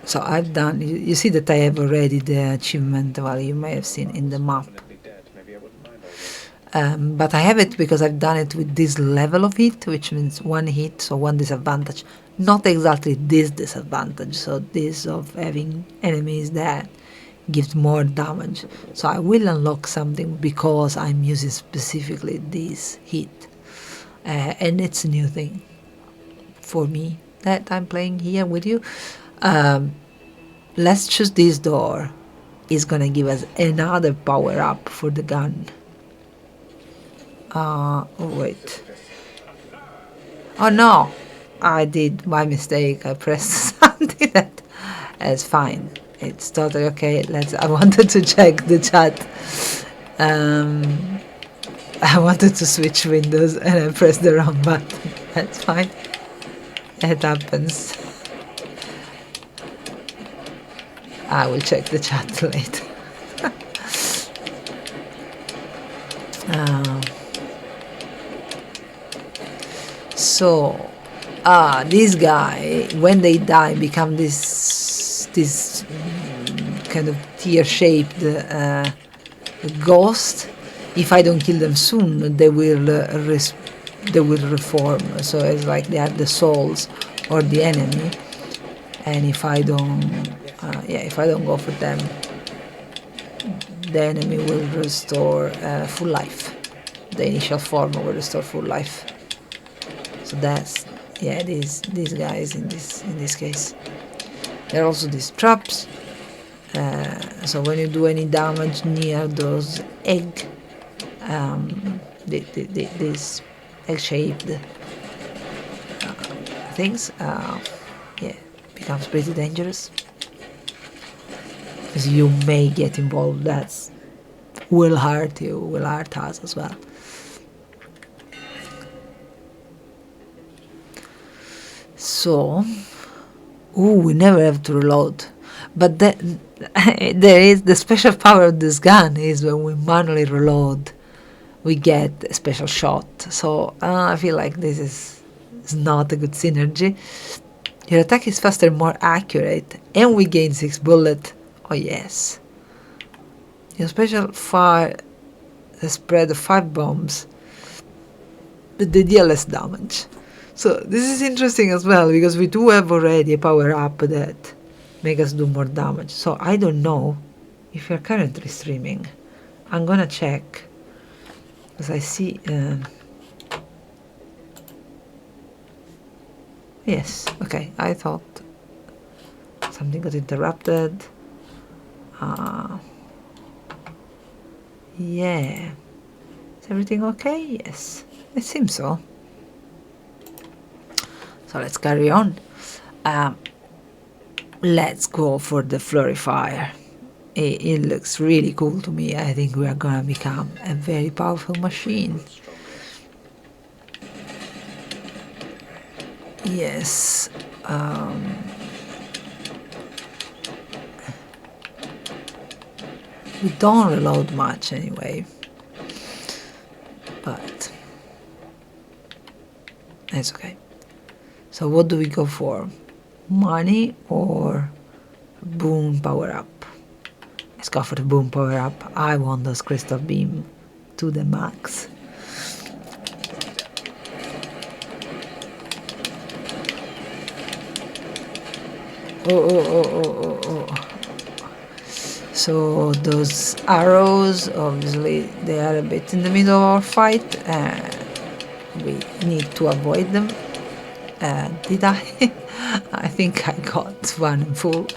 Speaker 1: So I've done, you see that I have already the achievement, well, you may have seen in the map. But I have it because I've done it with this level of hit, which means 1 hit, so 1 disadvantage. Not exactly this disadvantage, so this of having enemies that gives more damage. So I will unlock something because I'm using specifically this hit. And it's a new thing for me that I'm playing here with you. Let's choose this door. It's gonna give us another power up for the gun. Oh wait. Oh no, I did my mistake. I pressed something that's fine. It's totally okay. I wanted to check the chat. I wanted to switch windows and I pressed the wrong button. That's fine. It happens. I will check the chat later. So, this guy, when they die, become this kind of tear-shaped ghost. If I don't kill them soon, they will reform. So it's like they are the souls or the enemy. And if I don't go for them, the enemy will restore full life. The initial form will restore full life. So that's these guys in this case. There are also these traps. So when you do any damage near those these egg-shaped things, becomes pretty dangerous. Because you may get involved. That will hurt you, will hurt us as well. So, we never have to reload. But there is the special power of this gun is when we manually reload, we get a special shot. So I feel like this is not a good synergy. Your attack is faster and more accurate, and we gain 6 bullets. Oh yes. Your special fire the spread of 5 bombs, but they deal less damage. So this is interesting as well, because we do have already a power up that make us do more damage. So I don't know if you're currently streaming. I'm gonna check, because I see yes, okay, I thought something got interrupted. Yeah, is everything okay? Yes, it seems so. So let's carry on. Let's go for the flurry fire. It looks really cool to me. I think we are gonna become a very powerful machine. Yes. We don't reload much anyway, but it's okay. So what do we go for? Money or boom power up? Let's go for the boom power up. I want those crystal beam to the max. Oh. So those arrows, obviously, they are a bit in the middle of our fight. We need to avoid them. Did I? I think I got one in full.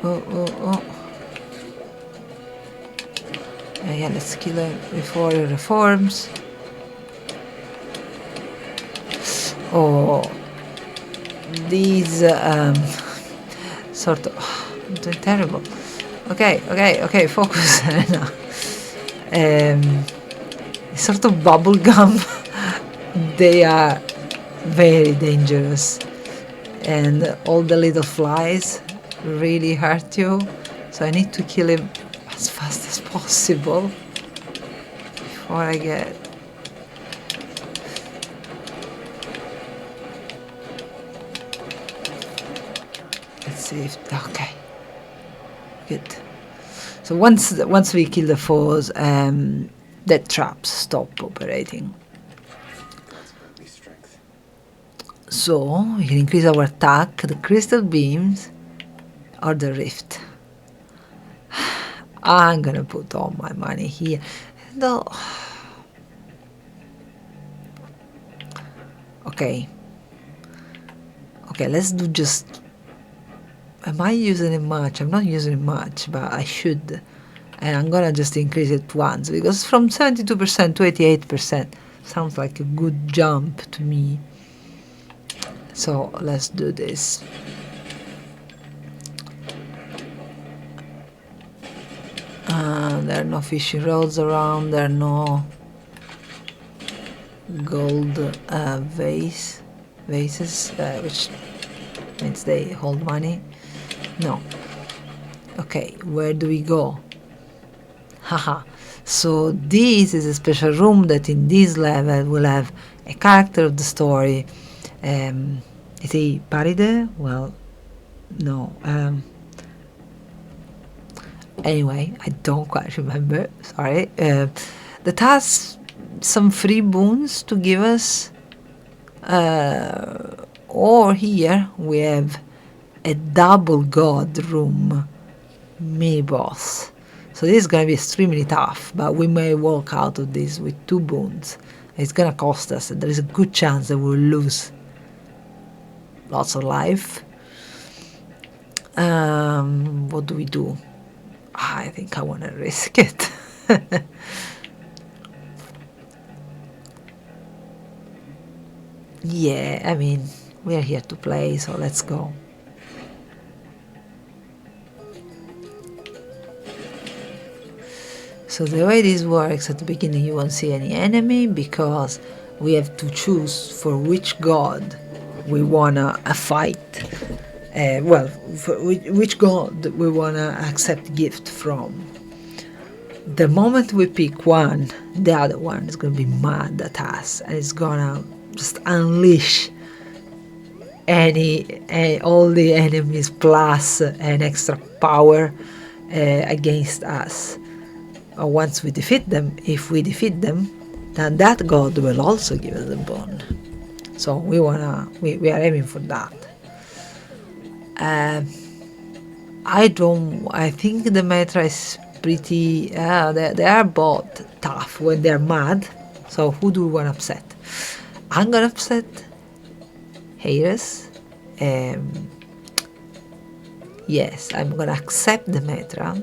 Speaker 1: Oh. Yeah, let's kill him before he reforms. Oh, these sort of I'm doing terrible. Okay, focus, Serena. Sort of bubble gum. They are very dangerous, and all the little flies really hurt you. So I need to kill him as fast as possible before I get. Let's see if okay, good. So once we kill the foes, the traps stop operating. So we can increase our attack, the crystal beams, or the rift. I'm gonna put all my money here. Though. Okay, let's do just. Am I using it much? I'm not using it much, but I should. And I'm gonna just increase it once, because from 72% to 88% sounds like a good jump to me. So let's do this. There are no fishy roads around. There are no gold vases, which means they hold money. No. Okay, where do we go? Haha. So this is a special room that in this level will have a character of the story. Is he Paride? Well, no. Anyway, I don't quite remember. Sorry. That has some free boons to give us. Or here we have a double god room mini boss. So this is gonna be extremely tough, but we may walk out of this with 2 boons. It's gonna cost us, and there is a good chance that we'll lose lots of life. What do we do? I think I want to risk it. Yeah, I mean, we're here to play, so let's go. So the way this works, at the beginning you won't see any enemy, because we have to choose for which god we wanna fight. Well, for which god we wanna accept gift from. The moment we pick one, the other one is gonna be mad at us and it's gonna just unleash all the enemies plus an extra power against us. Once we defeat them, if we defeat them, then that god will also give us a bone. So we are aiming for that. I think the meta is pretty. They are both tough when they're mad. So who do we want to upset? I'm gonna upset Hades. Yes, I'm gonna accept the meta.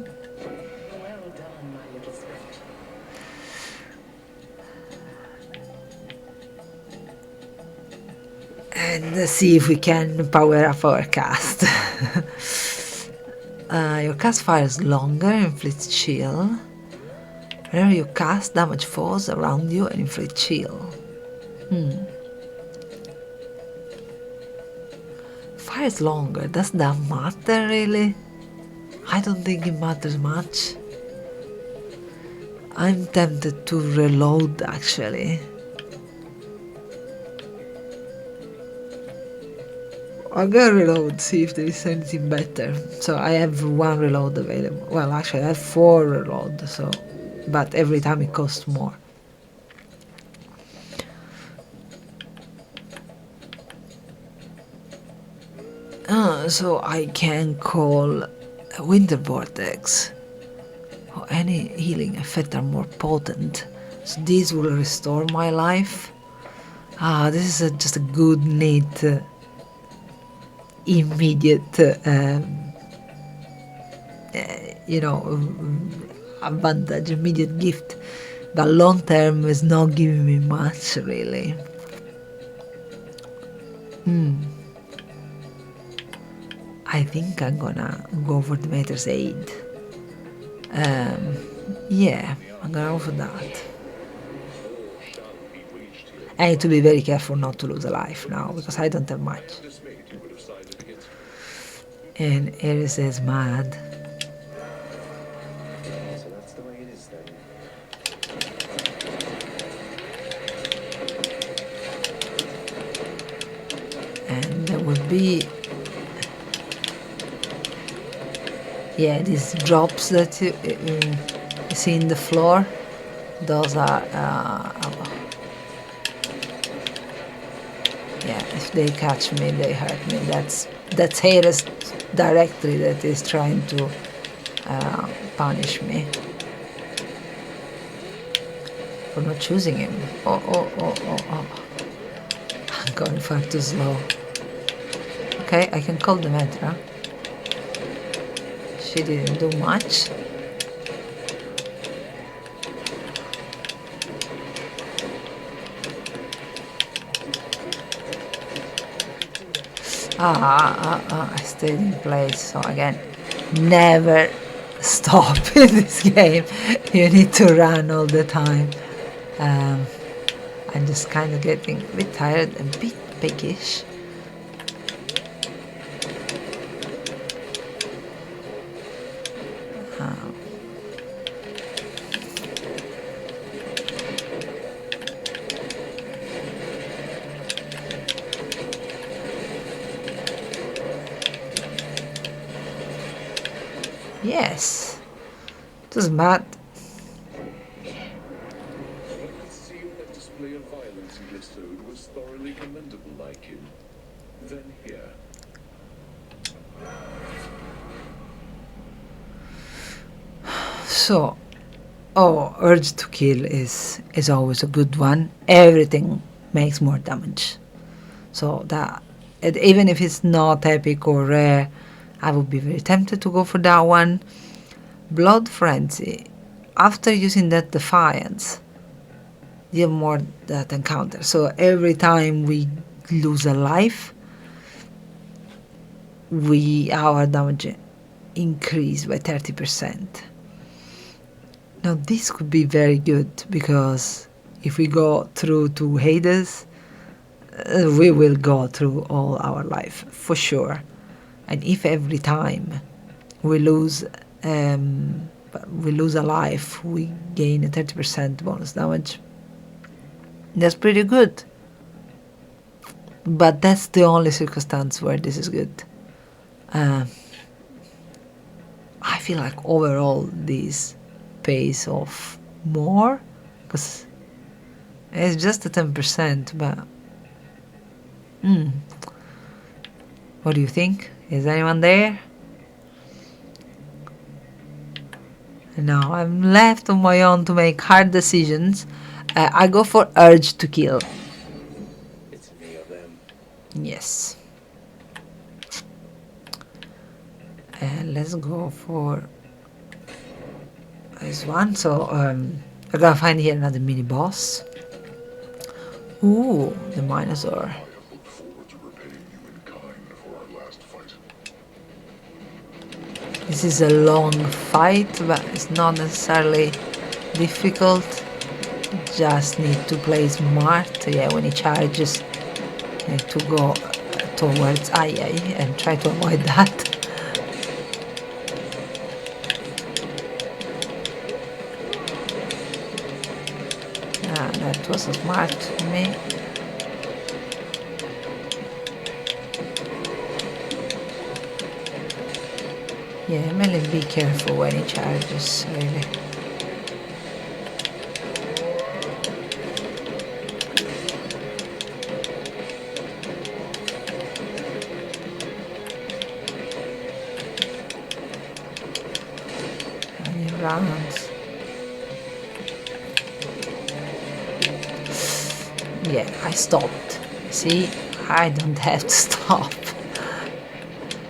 Speaker 1: And see if we can power up our cast. Your cast fires longer, inflicts chill. Whenever you cast, damage falls around you and inflict chill. Fires longer, does that matter really? I don't think it matters much. I'm tempted to reload actually. I'm gonna reload, see if there is anything better. So I have one reload available. Well, actually I have 4 reload, so but every time it costs more. So I can call a Winter Vortex. Or any healing effect are more potent. So these will restore my life. This is just a good, neat, immediate, advantage, immediate gift. But long term is not giving me much, really. I think I'm gonna go for the Mater's Aid. Yeah, I'm gonna go for that. I need to be very careful not to lose a life now, because I don't have much. And Ares is mad.
Speaker 2: So that's the way it is then.
Speaker 1: And there will be... Yeah, these drops that you see in the floor, those are... yeah, if they catch me, they hurt me. That's Hades directly that is trying to punish me for not choosing him. Oh. I'm going far too slow. Okay, I can call the Metra. She didn't do much. I stayed in place. So again, never stop in this game. You need to run all the time. I'm just kind of getting a bit tired, a bit piggish. Yes, it was mad.
Speaker 3: It would seem that display of violence you just showed was thoroughly commendable, like him. Then here.
Speaker 1: So, urge to kill is always a good one. Everything makes more damage. So that, even if it's not epic or rare, I would be very tempted to go for that one. Blood Frenzy. After using that Defiance, deal more that encounter. So every time we lose a life, our damage increase by 30%. Now this could be very good because if we go through to Hades, we will go through all our life for sure. And if every time we lose a life, we gain a 30% bonus damage, that's pretty good. But that's the only circumstance where this is good. I feel like overall this pays off more, because it's just a 10%, but what do you think? Is anyone there? No, I'm left on my own to make hard decisions. I go for urge to kill.
Speaker 2: It's me or them.
Speaker 1: Yes. And let's go for this one. So we're gonna find here another mini boss. Ooh, the Minosaur.
Speaker 3: I have looked forward to repaying you in kind for our last fight.
Speaker 1: This is a long fight, but it's not necessarily difficult. Just need to play smart. Yeah, when he charges, you need to go towards II and try to avoid that. That was smart for me. Yeah, Melly, be careful when he charges, really. And he runs. Yeah, I stopped. See, I don't have to stop.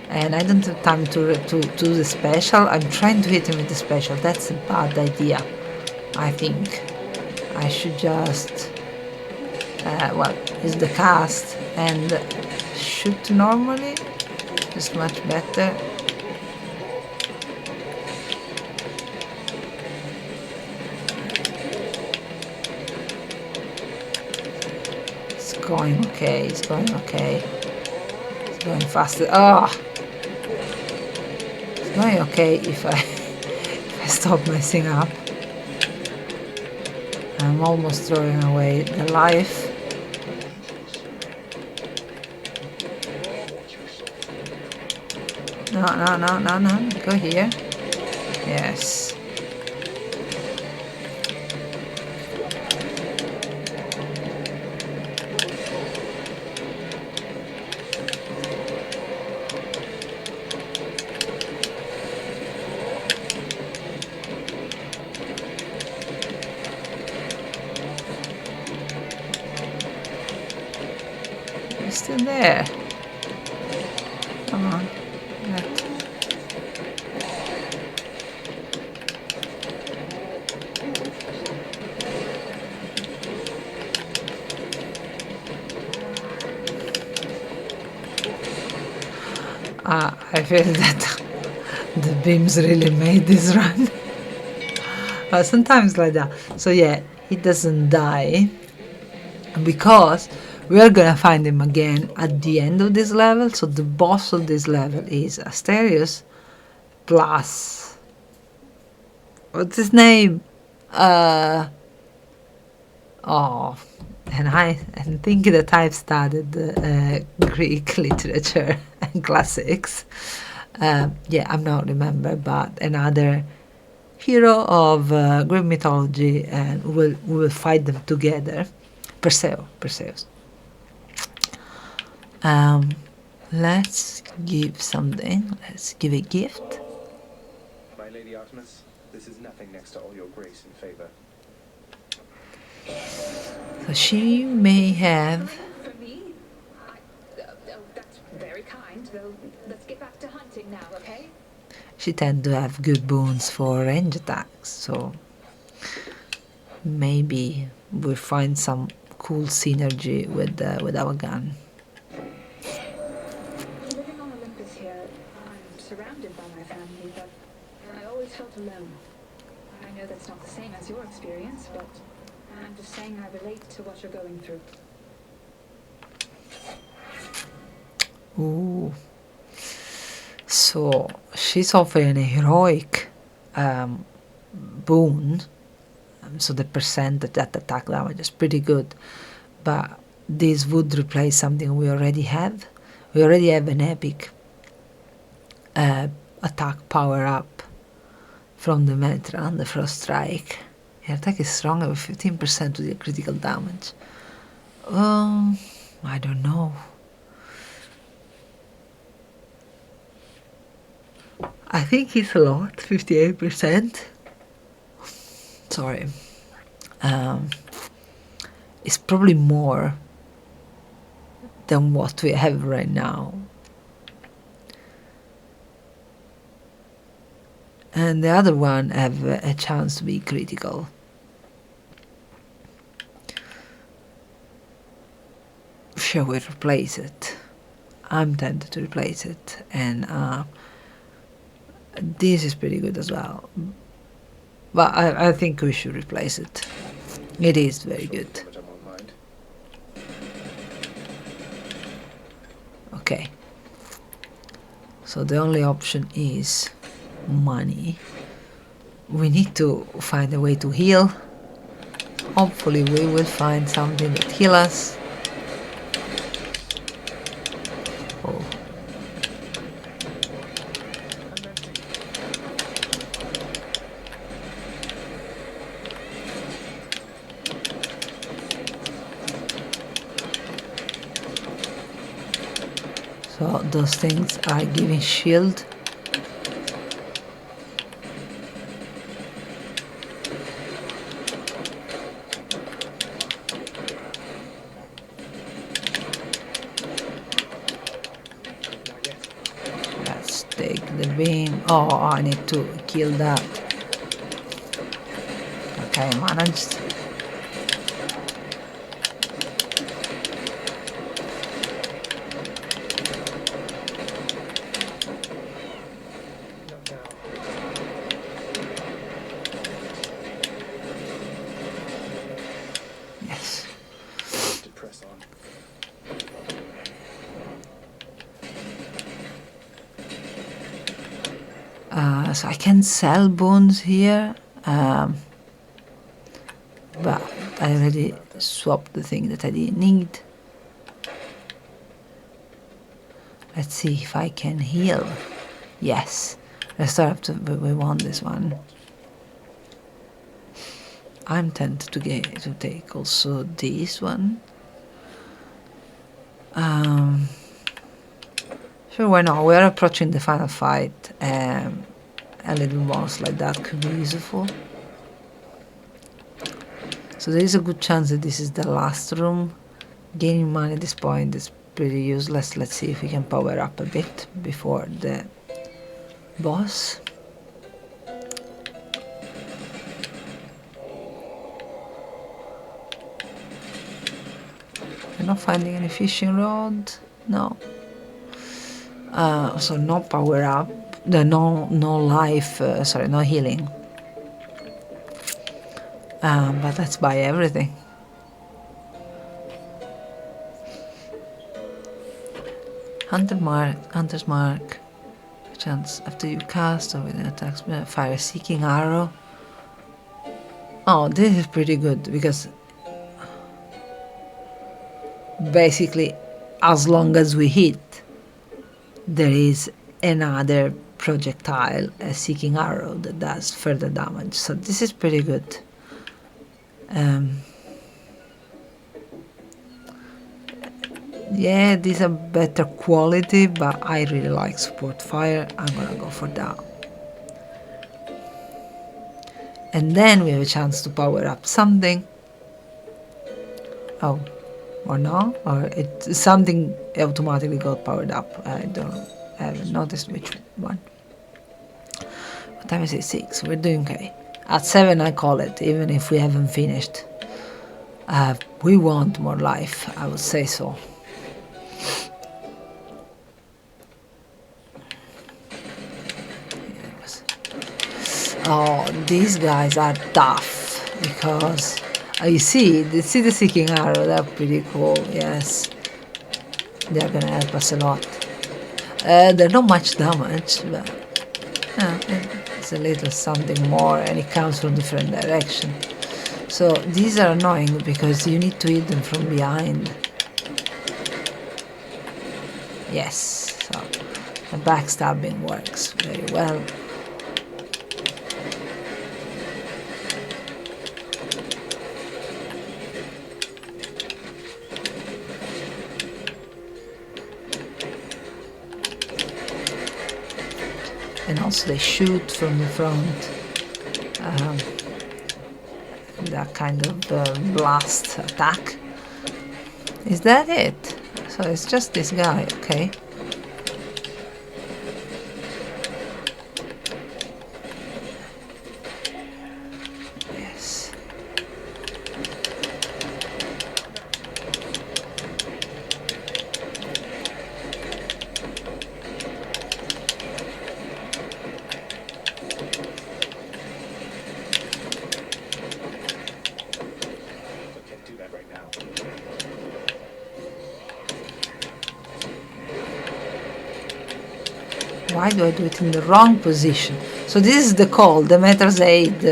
Speaker 1: And I don't have time to do the special. I'm trying to hit him with the special. That's a bad idea. I think I should just, use the cast and shoot normally. It's much better. It's going okay. It's going okay. It's going faster. Oh! It's going okay if I stop messing up. I'm almost throwing away the life. No, go here. Yes. It's still there. Come on. I feel that the beams really made this run. Sometimes like that. So yeah, he doesn't die because we are gonna find him again at the end of this level. So the boss of this level is Asterius plus, what's his name? And I think that I've studied Greek literature and classics. I'm not remember, but another hero of Greek mythology, and we will fight them together. Perseus. Let's give something. Let's give a gift.
Speaker 2: My Lady Artemis, this is nothing next to all your grace and favor.
Speaker 1: So she may have.
Speaker 4: For me? That's very kind, though. Let's get back to hunting now, okay?
Speaker 1: She tend to have good boons for range attacks, so maybe we'll find some cool synergy with our gun.
Speaker 4: Living on Olympus here, I'm surrounded by my family, but I always felt alone. I know that's not the same as your experience, but I'm just saying I relate to what you're going through.
Speaker 1: Ooh. So she's offering a heroic boon. So the percentage that attack damage is pretty good. But this would replace something we already have. We already have an epic attack power up from the Metra and the Frost Strike. Your attack is stronger with 15% to the critical damage. I don't know. I think it's a lot, 58%. Sorry. It's probably more than what we have right now. And the other one have a chance to be critical. Shall we replace it? I'm tempted to replace it, and this is pretty good as well. But I think we should replace it. It is very good.
Speaker 2: Damage I won't mind.
Speaker 1: Okay. So the only option is money. We need to find a way to heal. Hopefully we will find something that heals us. Oh. So those things are giving shield. Let's take the beam. Oh, I need to kill that. Okay, managed. Yes.
Speaker 2: To press on.
Speaker 1: So I can sell boons here, but I already swapped the thing that I didn't need. Let's see if I can heal. Yes, restore up to. We want this one. I'm tempted to take also this one. Sure, why not? We are approaching the final fight. A little bonus like that could be useful. So there is a good chance that this is the last room. Gaining money at this point is pretty useless. Let's see if we can power up a bit before the boss. I'm not finding any fishing rod. No. So no power up. No life. Sorry, no healing. But let's buy everything. Hunter's mark. Chance after you cast or with an attack, fire a seeking arrow. Oh, this is pretty good because basically, as long as we hit, there is another projectile, a seeking arrow, that does further damage. So this is pretty good. Yeah, these are better quality, but I really like support fire. I'm gonna go for that. And then we have a chance to power up something. Oh, or no? Or it something automatically got powered up. I haven't noticed which one. What time is it? 6. We're doing okay. At 7 I call it, even if we haven't finished. We want more life, I would say so. Oh, these guys are tough because You see the seeking arrow, they're pretty cool, yes. They're gonna help us a lot. They're not much damage, but it's a little something more, and it comes from different direction. So these are annoying because you need to hit them from behind. Yes, so the backstabbing works very well. And also they shoot from the front. That kind of blast attack. Is that it? So it's just this guy, okay. Yes.
Speaker 2: Can't do that right now.
Speaker 1: Why do I do it in the wrong position? So this is the call, the Metra's aid,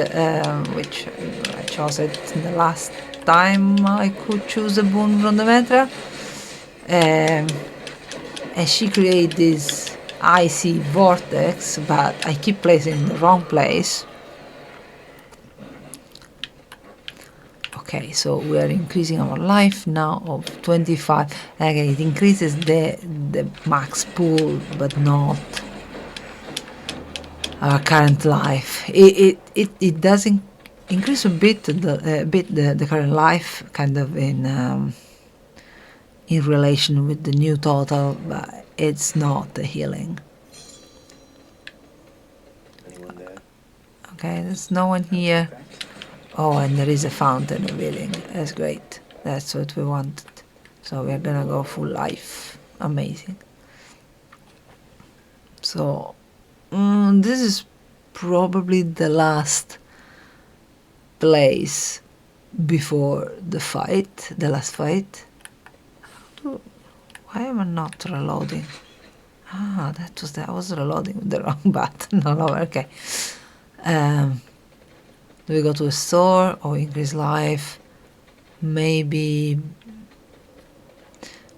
Speaker 1: which I chose it the last time I could choose a boon from the Metra. And she created this icy vortex, but I keep placing in the wrong place. Okay, so we are increasing our life now of 25. Again, it increases the max pool, but not our current life. It does increase a bit the current life, kind of in relation with the new total, but it's not a healing.
Speaker 2: Anyone there?
Speaker 1: Okay, there's no one here. Oh, and there is a fountain of healing. That's great. That's what we wanted. So we're gonna go full life. Amazing. So this is probably the last place before the fight, the last fight. Why am I not reloading? Ah, I was reloading with the wrong button. No, okay. Do we go to a store or increase life? Maybe.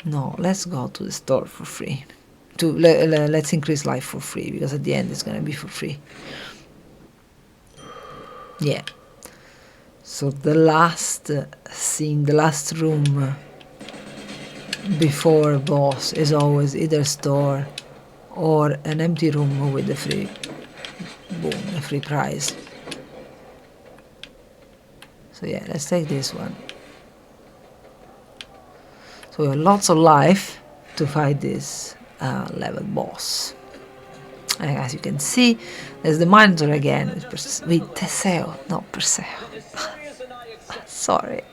Speaker 1: No, let's go to the store for free. Let's increase life for free, because at the end it's gonna be for free. Yeah. So the last scene, the last room before boss is always either store or an empty room with a free boom, a free prize. So yeah, let's take this one. So we have lots of life to fight this level boss. And as you can see, there's the monitor again with Teseo, not Perseo. Sorry.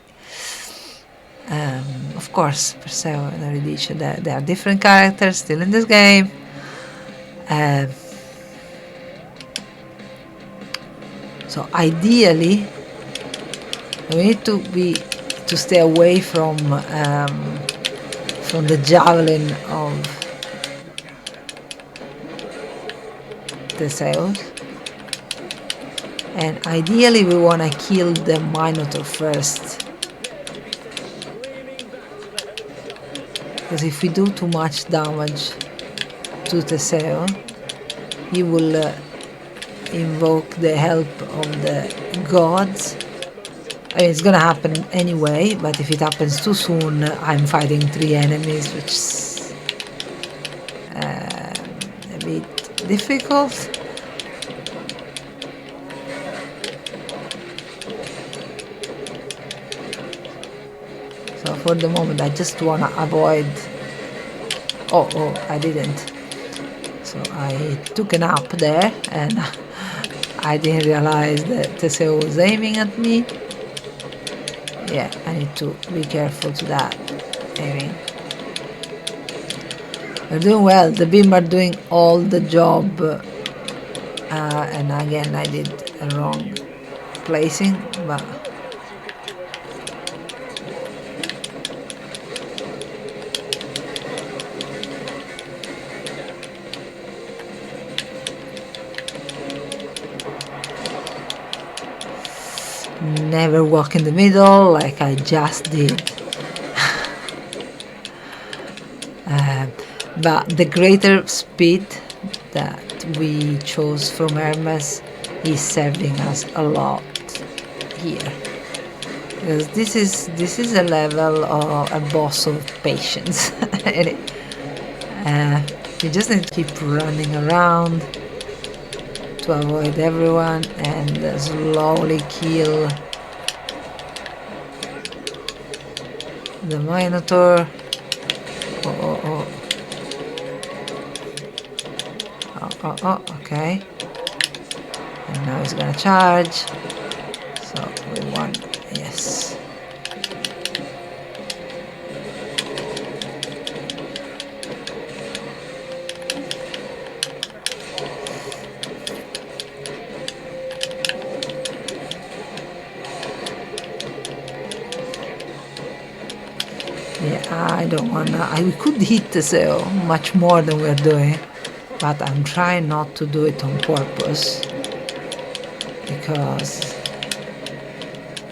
Speaker 1: Of course, Perseo and Eurydice, they are different characters still in this game. So ideally, we need to stay away from the javelin of the sails, and ideally we want to kill the Minotaur first, because if we do too much damage to Teseo, he will invoke the help of the gods. I mean, it's gonna happen anyway, but if it happens too soon, I'm fighting 3 enemies, which is a bit difficult. So for the moment, I just wanna avoid. Oh, I didn't. So I took a nap there, and I didn't realize that Teseo was aiming at me. Yeah, I need to be careful to that. I mean, we're doing well. The beam are doing all the job. And again, I did a wrong placing, but never walk in the middle like I just did. But the greater speed that we chose from Hermes is serving us a lot here, because this is a level of a boss of patience. You just need to keep running around to avoid everyone and slowly kill the Minotaur. Oh, okay. And now he's gonna charge. So we won. Yes. Yeah, I don't wanna. We could hit so much more than we're doing, but I'm trying not to do it on purpose, because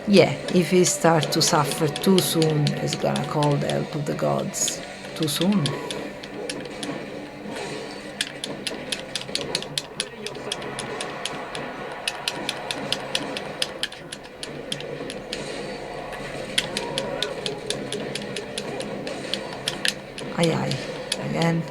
Speaker 1: yeah, if he starts to suffer too soon, he's gonna call the help of the gods too soon. Aye, again.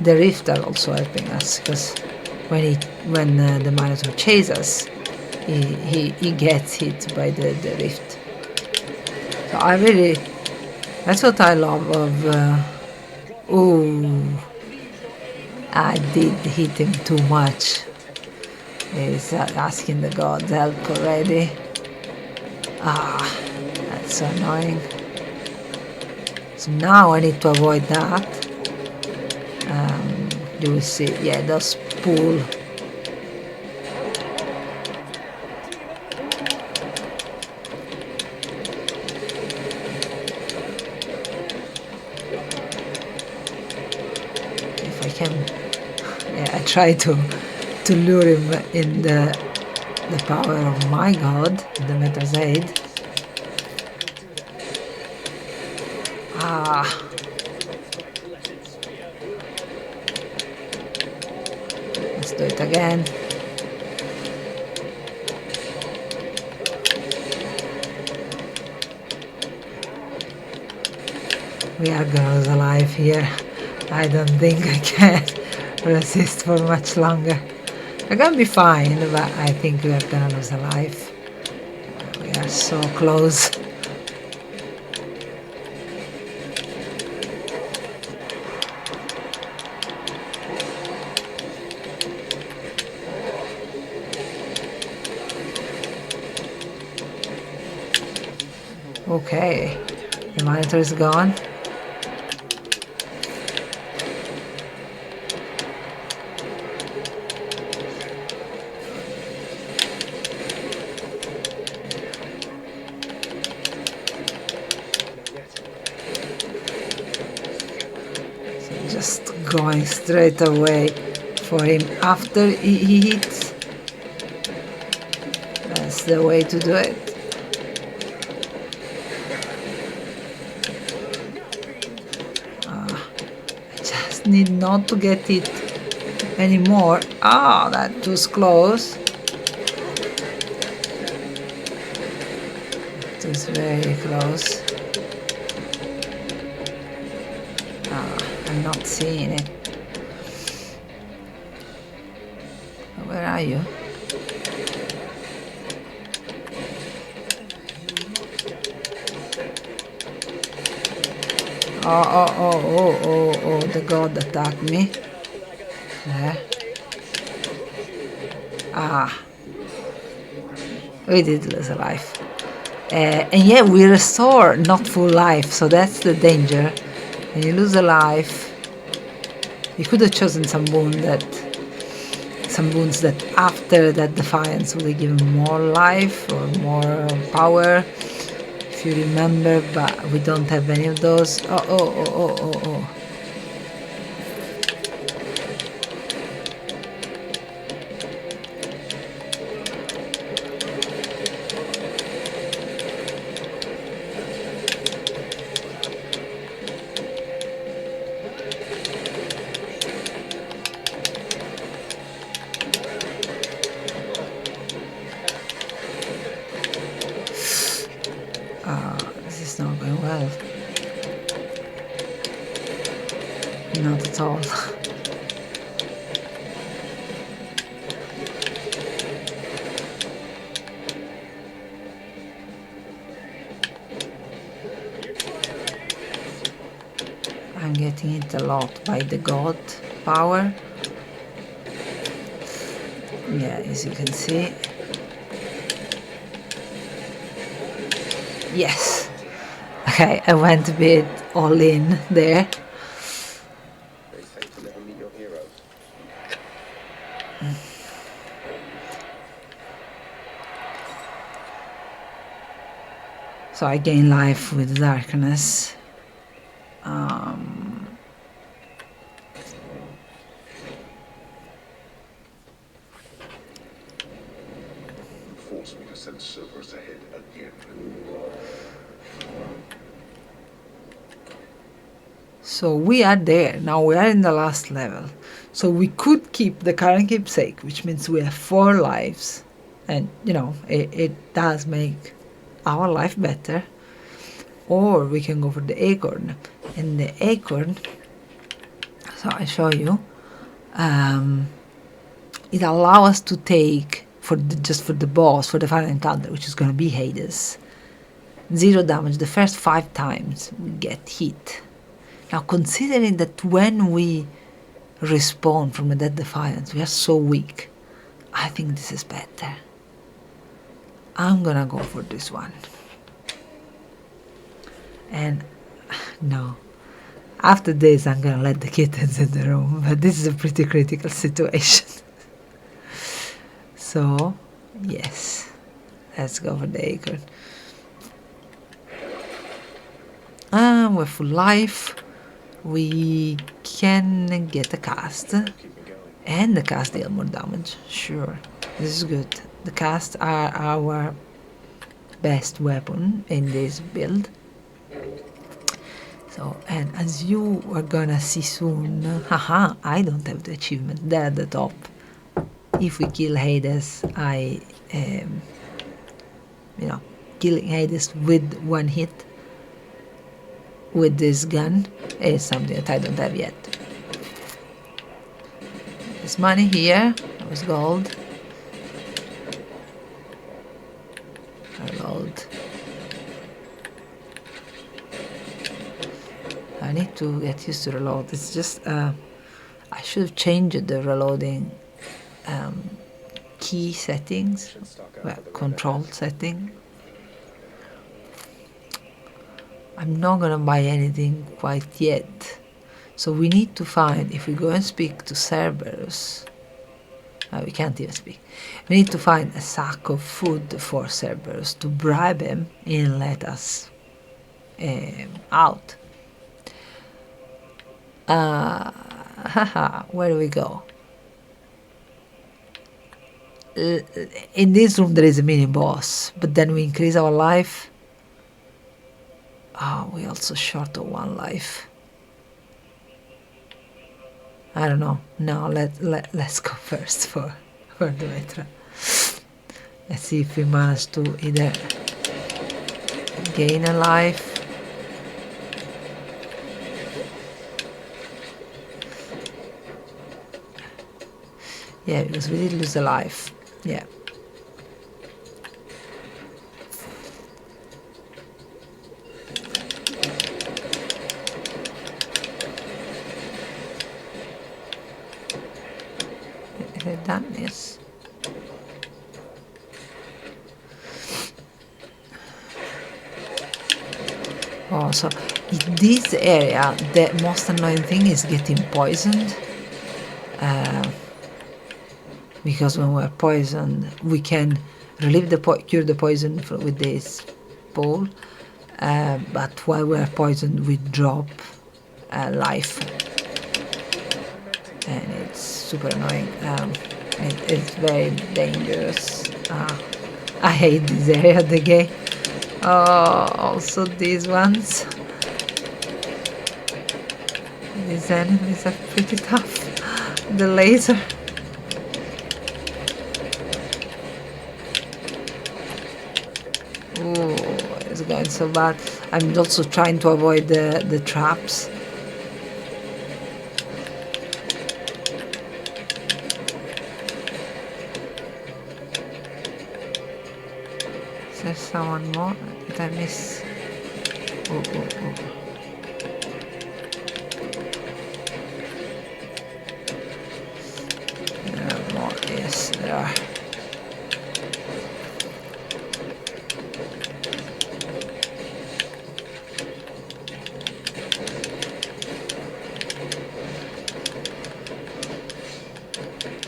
Speaker 1: The rift are also helping us, because when the Minotaur chases us, he gets hit by the rift. So I really, that's what I love of. Ooh, I did hit him too much. He's asking the gods help already. That's so annoying. So now I need to avoid that. You will see, yeah, those pool. If I can, yeah, I try to lure him in the power of my god, the Meta's aid. Let's do it again. We are girls alive here. I don't think I can resist for much longer. We're gonna be fine, but I think we are gonna lose a life. We are so close. Okay, the monitor is gone. So just going straight away for him after he hits. That's the way to do it. Need not to get it anymore. That was close. It was very close. I'm not seeing it. Where are you? Oh, the god attacked me. There. We did lose a life. And yeah, we restore not full life, so that's the danger. When you lose a life, you could have chosen some wound that some wounds that after that defiance will give him more life or more power, if you remember, but we don't have any of those. Oh. This is not going well. Not at all. I'm getting hit a lot by the god power. Yeah, as you can see. Yes. Okay, I went a bit all in there.
Speaker 2: They say to never meet your heroes.
Speaker 1: So I gain life with darkness.
Speaker 3: Force me to send Cerberus ahead again.
Speaker 1: So we are there. Now we are in the last level. So we could keep the current keepsake, which means we have 4 lives. And, you know, it does make our life better. Or we can go for the acorn. And the acorn, so I show you, it allows us to take, just for the boss, for the final encounter, which is going to be Hades, 0 damage the first 5 times we get hit. Now, considering that when we respawn from a Dead Defiance, we are so weak, I think this is better. I'm gonna go for this one. And no, after this I'm gonna let the kittens in the room, but this is a pretty critical situation. So, yes, let's go for the acorn. We're full life. We can get a cast,
Speaker 2: Keep me going.
Speaker 1: and the cast deal more damage. Sure, this is good. The casts are our best weapon in this build. So, and as you are gonna see soon, haha, I don't have the achievement. They're at the top. If we kill Hades, killing Hades with 1 hit with this gun is something that I don't have yet. There's money here. That was gold. Reload. I need to get used to reload. It's just I should have changed the reloading key settings,
Speaker 2: Should stock up
Speaker 1: well,
Speaker 2: for the
Speaker 1: control
Speaker 2: road
Speaker 1: setting. I'm not gonna buy anything quite yet. So we need to find, if we go and speak to Cerberus, we can't even speak. We need to find a sack of food for Cerberus to bribe him and let us out. Where do we go? In this room there is a mini boss, but then we increase our life. We also short of 1 life. I don't know. No, let's go first for the Vetra. Let's see if we manage to either gain a life. Yeah, because we did lose a life. Yeah. Is it done? Yes. Oh, so in this area, the most annoying thing is getting poisoned. because when we're poisoned, we can relieve the cure the poison with this ball, but while we're poisoned, we drop life, and it's super annoying. It's very dangerous. I hate this area of the game. Also these ones. These enemies are pretty tough. The laser. Ooh, it's going so bad. I'm also trying to avoid the traps. Is there someone more? Did I miss? Oh. There are more. Yes, there are.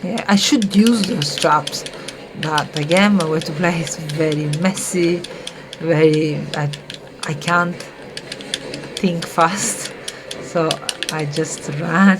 Speaker 1: Yeah, I should use those traps, but again, my way to play is very messy, I can't think fast, so I just run.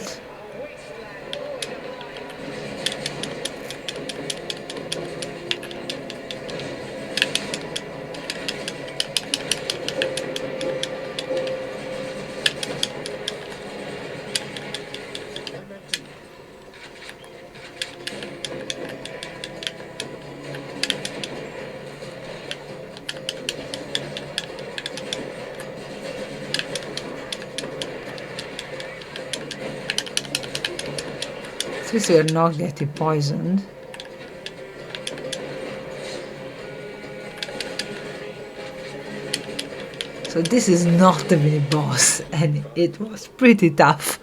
Speaker 1: At least we are not getting poisoned. So this is not a mini boss, and it was pretty tough.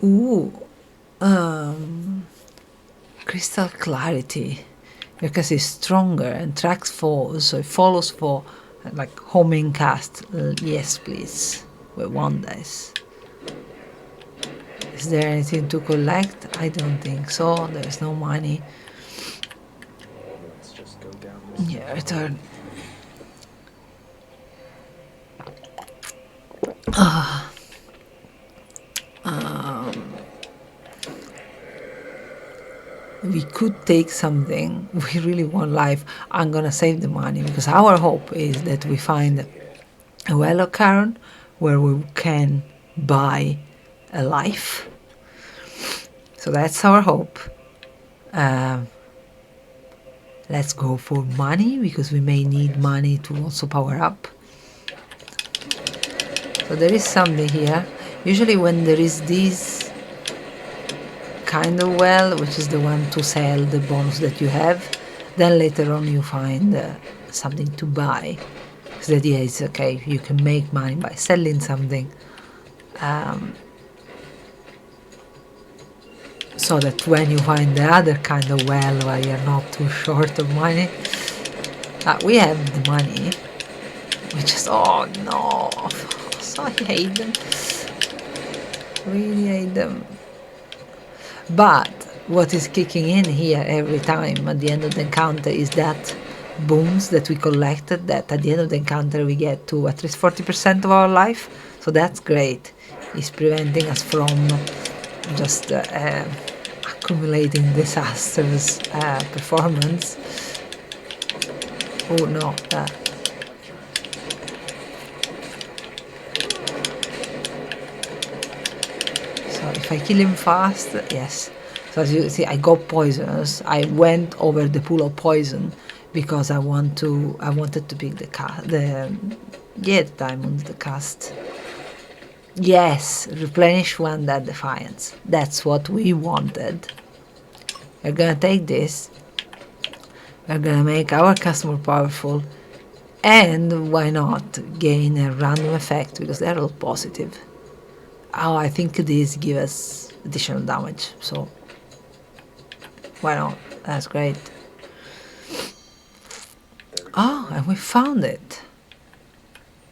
Speaker 1: Ooh, crystal clarity, because it's stronger and tracks falls, so it follows for like homing cast. Yes, please. We want this. Is there anything to collect? I don't think so. There's no money.
Speaker 2: Let's just go down this.
Speaker 1: Yeah, return. We could take something. We really want life. I'm gonna save the money because our hope is that we find a well occurrence where we can buy a life. So that's our hope. Let's go for money because we may need money to also power up. So there is something here. Usually when there is this kind of well, which is the one to sell the bonus that you have, then later on you find something to buy. So the idea is, okay, you can make money by selling something, so that when you find the other kind of well where you're not too short of money, we have the money. We just, oh no, so I hate them, really hate them. But what is kicking in here every time at the end of the encounter is that boons that we collected, that at the end of the encounter we get to at least 40% of our life. So that's great. It's preventing us from just accumulating disastrous performance. Oh no. So if I kill him fast, yes. So as you see, I got poisonous. I went over the pool of poison because I wanted to pick the diamond, the cast. Yes, replenish one that defiance. That's what we wanted. We're gonna take this. We're gonna make our cast more powerful, and why not gain a random effect because they're all positive. Oh, I think these give us additional damage, so why not? That's great. Oh, and we found it.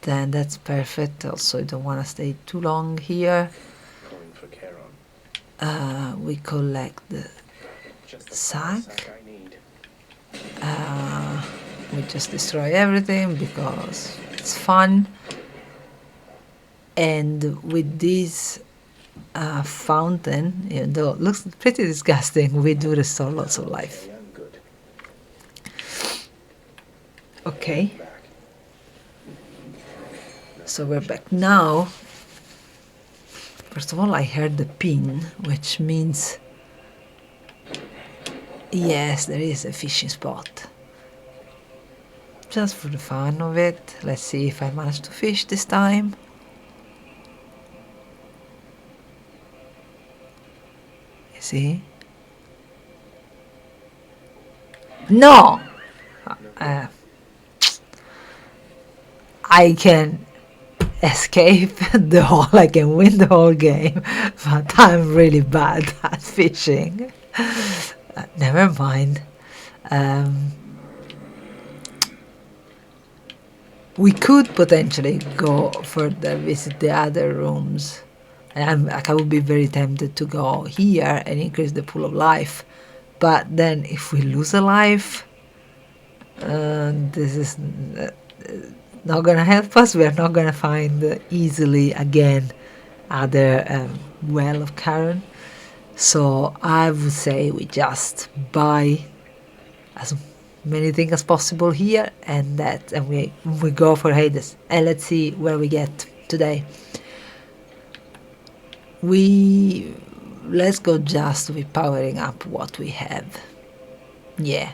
Speaker 1: Then that's perfect. Also, I don't want to stay too long here.
Speaker 2: Calling for Charon.
Speaker 1: We collect the
Speaker 2: Just the
Speaker 1: sack.
Speaker 2: sack I need.
Speaker 1: We just destroy everything because it's fun. And with this fountain, even though it looks pretty disgusting, we do restore lots of life.
Speaker 2: Okay, I'm good.
Speaker 1: Okay,
Speaker 2: Back.
Speaker 1: so we're back now. First of all, I heard the pin, which means yes, there is a fishing spot. Just for the fun of it, let's see if I manage to fish this time. You see? No! I can escape the whole, I can win the whole game, but I'm really bad at fishing. Never mind. We could potentially go further, visit the other rooms. And I would be very tempted to go here and increase the pool of life. But then if we lose a life, this is not going to help us. We are not going to find easily again other well of Karen. So I would say we just buy as many things as possible here, and we go for Hades. And let's see where we get today. Let's go just with powering up what we have. Yeah.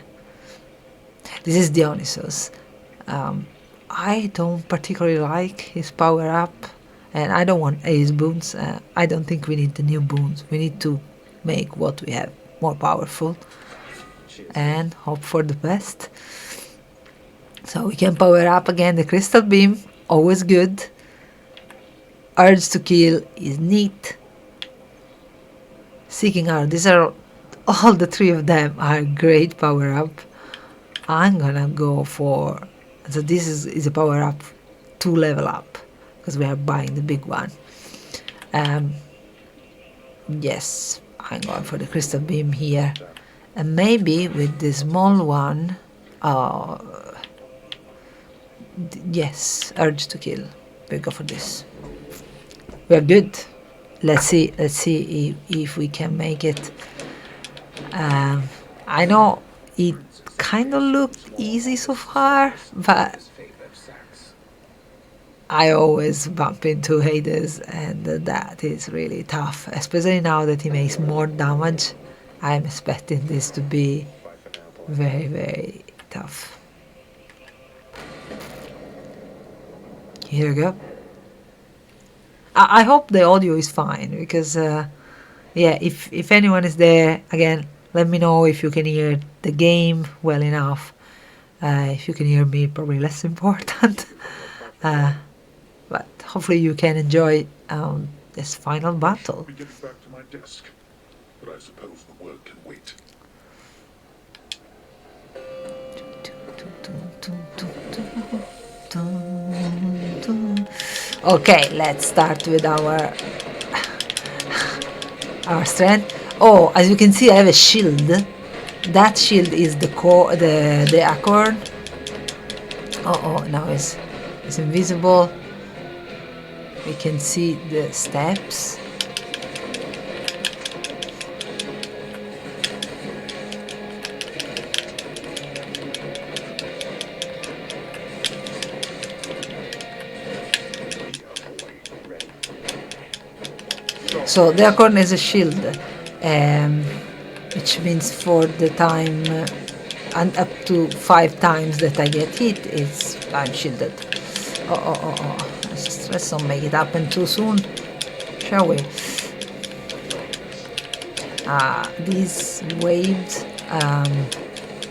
Speaker 1: This is Dionysus. I don't particularly like his power up, and I don't want his boons. I don't think we need the new boons. We need to make what we have more powerful and hope for the best. So we can power up again the crystal beam, always good. Urge to kill is neat. Seeking out, these are all the three of them are great power up. I'm gonna go for, so this is a power up 2 level up because we are buying the big one. Yes, I'm going for the crystal beam here, and maybe with the small one, yes, urge to kill. We go for this. We're good. Let's see if we can make it. I know it kind of looked easy so far, but I always bump into Hades, and that is really tough, especially now that he makes more damage. I'm expecting this to be very, very tough. Here we go. I hope the audio is fine, because yeah, if anyone is there, again, let me know if you can hear the game well enough. If you can hear me, probably less important. But hopefully you can enjoy this final battle.
Speaker 3: Be getting back to my desk, but I suppose the work can wait.
Speaker 1: Okay, let's start with our strength. Oh, as you can see, I have a shield. That shield is the acorn. Oh, now it's invisible. We can see the steps. So the acorn is a shield, which means for the time and up to 5 times that I get hit, I'm shielded. Oh. Let's not make it happen too soon, shall we? These waves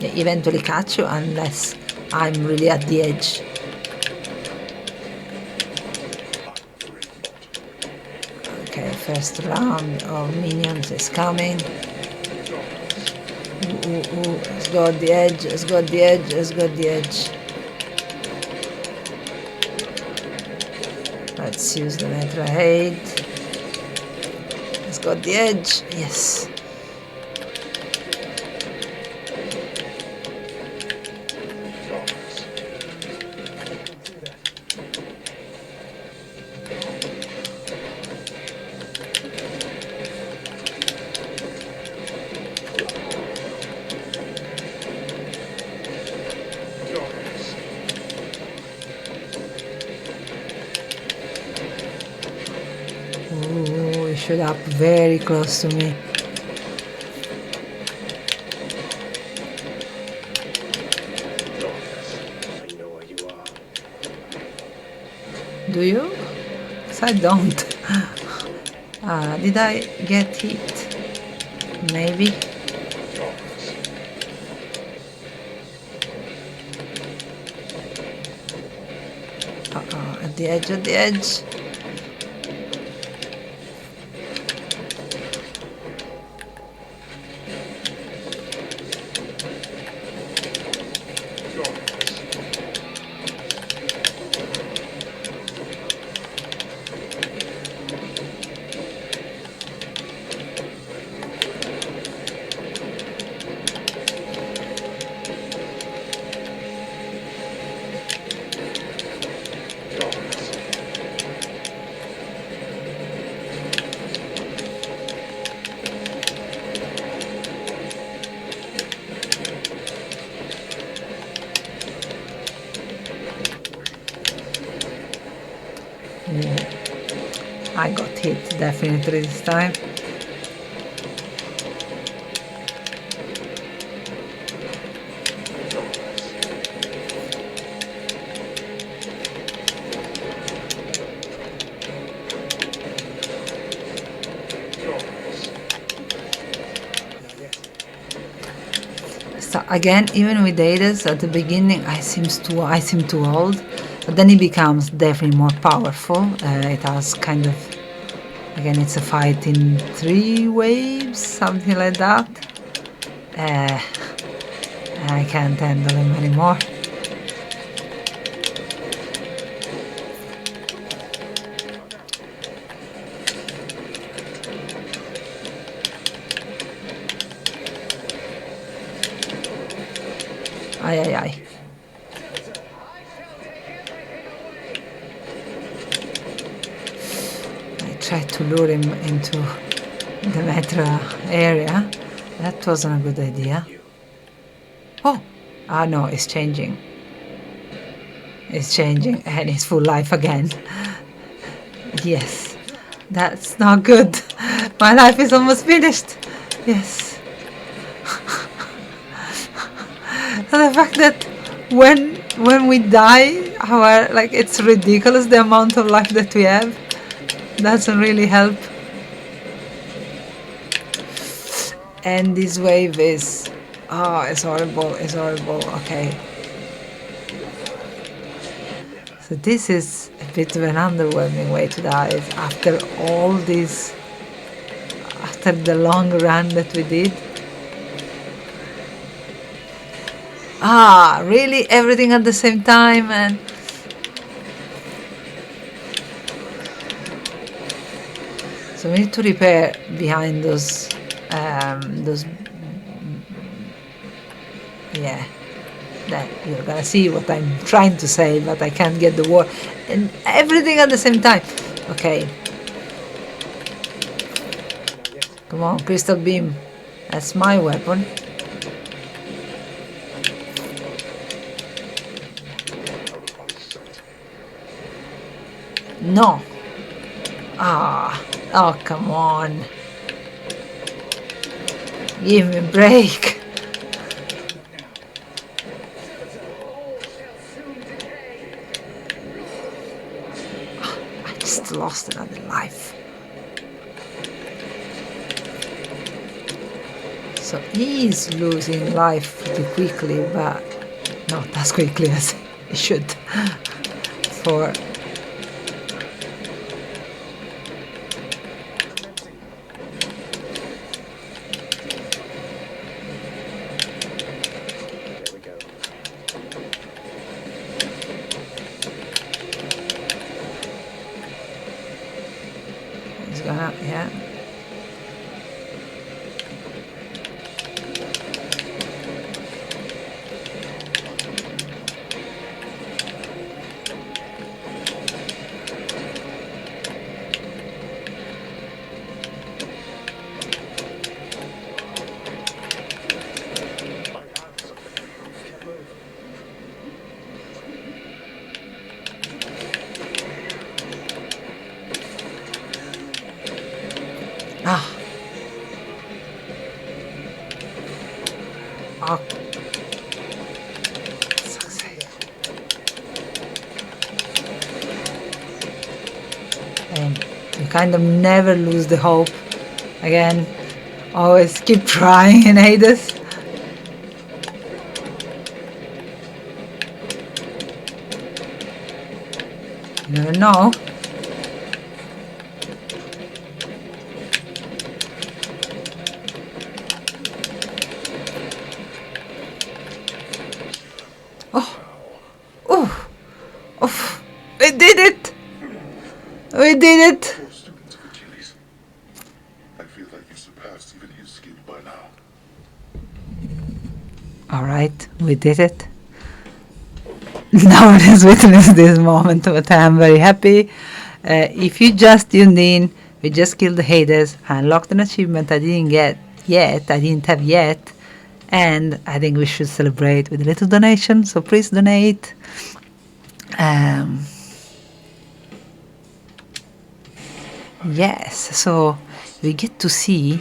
Speaker 1: eventually catch you unless I'm really at the edge. Okay, first round of minions is coming. Ooh, let's go at the edge, let's go at the edge. Let's use the Metra Aid. Let's got the edge. Yes. Ooh, it should up very close to me.
Speaker 3: I know where you are.
Speaker 1: Do you? 'Cause I don't. Did I get hit? Maybe. At the edge, at the edge. I got hit definitely this time. So again, even with Hades at the beginning, I seem too old, but then it becomes definitely more powerful. It has kind of, again, it's a fight in 3 waves, something like that. I can't handle him anymore. Ay, ay, ay. I tried to lure him into the metro area. That wasn't a good idea. Oh! Ah, no, it's changing. It's changing and it's full life again. Yes. That's not good. My life is almost finished. Yes. And the fact that when we die, like it's ridiculous the amount of life that we have. Doesn't really help. And this wave is, it's horrible, it's horrible. Okay. So this is a bit of an underwhelming way to die after all this, after the long run that we did. Really? Everything at the same time? And so we need to repair behind those, yeah, that you're gonna see what I'm trying to say, but I can't get the word, and everything at the same time. Okay. Come on, crystal beam. That's my weapon. No. Oh, come on. Give me a break. I just lost another life. So he's losing life pretty quickly, but not as quickly as he should. For he's gonna, yeah. Ah. Oh. Success. And you kind of never lose the hope. Again, always keep trying in Hades. You never know. Oh, oh, oh! We did it! We did it!
Speaker 3: Poor students of Achilles. I feel like you've surpassed even his skill by now.
Speaker 1: All right, we did it. No one has witnessed this moment, but I am very happy. If you just tuned in, we just killed the Hades. I unlocked an achievement I didn't get yet, I didn't have yet, and I think we should celebrate with a little donation, so please donate. Yes, so we get to see,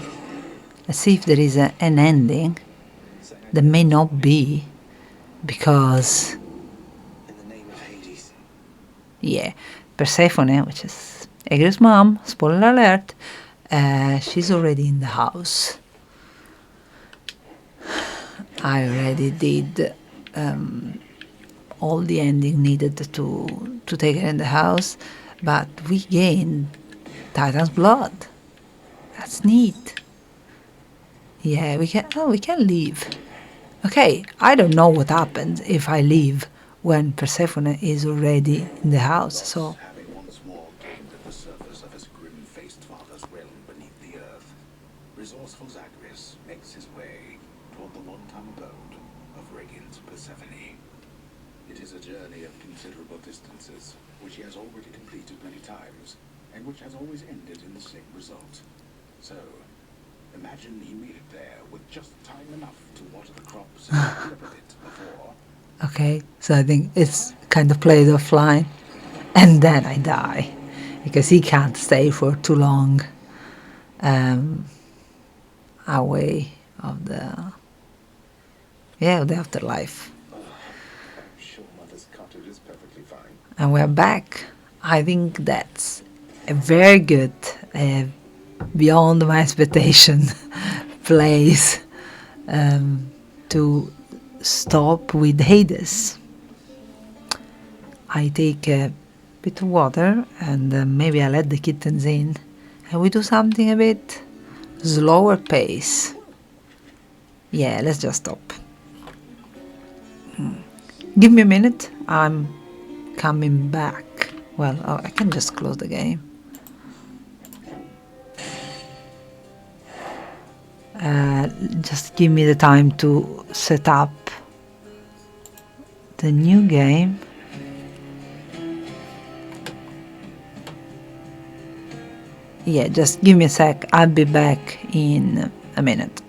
Speaker 1: let's see if there is an ending. There may not be, because
Speaker 2: In the name of Hades.
Speaker 1: yeah, Persephone, which is Aegir's mom, spoiler alert, she's already in the house. I already did all the ending needed to take her in the house, but we gained Titan's blood. That's neat. Yeah, we can leave. Okay, I don't know what happens if I leave when Persephone is already in the house, so
Speaker 2: Having once more gained at the surface of his grim-faced father's realm beneath the earth, resourceful Zagreus makes his way toward the long-time abode of radiant Persephone. It is a journey of considerable distances, which he has already completed many times, and which has always ended in the same result. So, imagine he made it there with just time enough to water the crops and clear a bit before.
Speaker 1: okay, so I think it's kind of played offline, and then I die because he can't stay for too long away of the afterlife.
Speaker 2: I'm sure Mother's cottage is perfectly fine.
Speaker 1: And we're back. I think that's a very good, beyond my expectation, place to stop with Hades. I take a bit of water and maybe I let the kittens in, and we do something a bit slower pace. Yeah, let's just stop. Give me a minute. I'm coming back. Well, I can just close the game. Just give me the time to set up the new game. Yeah, just give me a sec. I'll be back in a minute.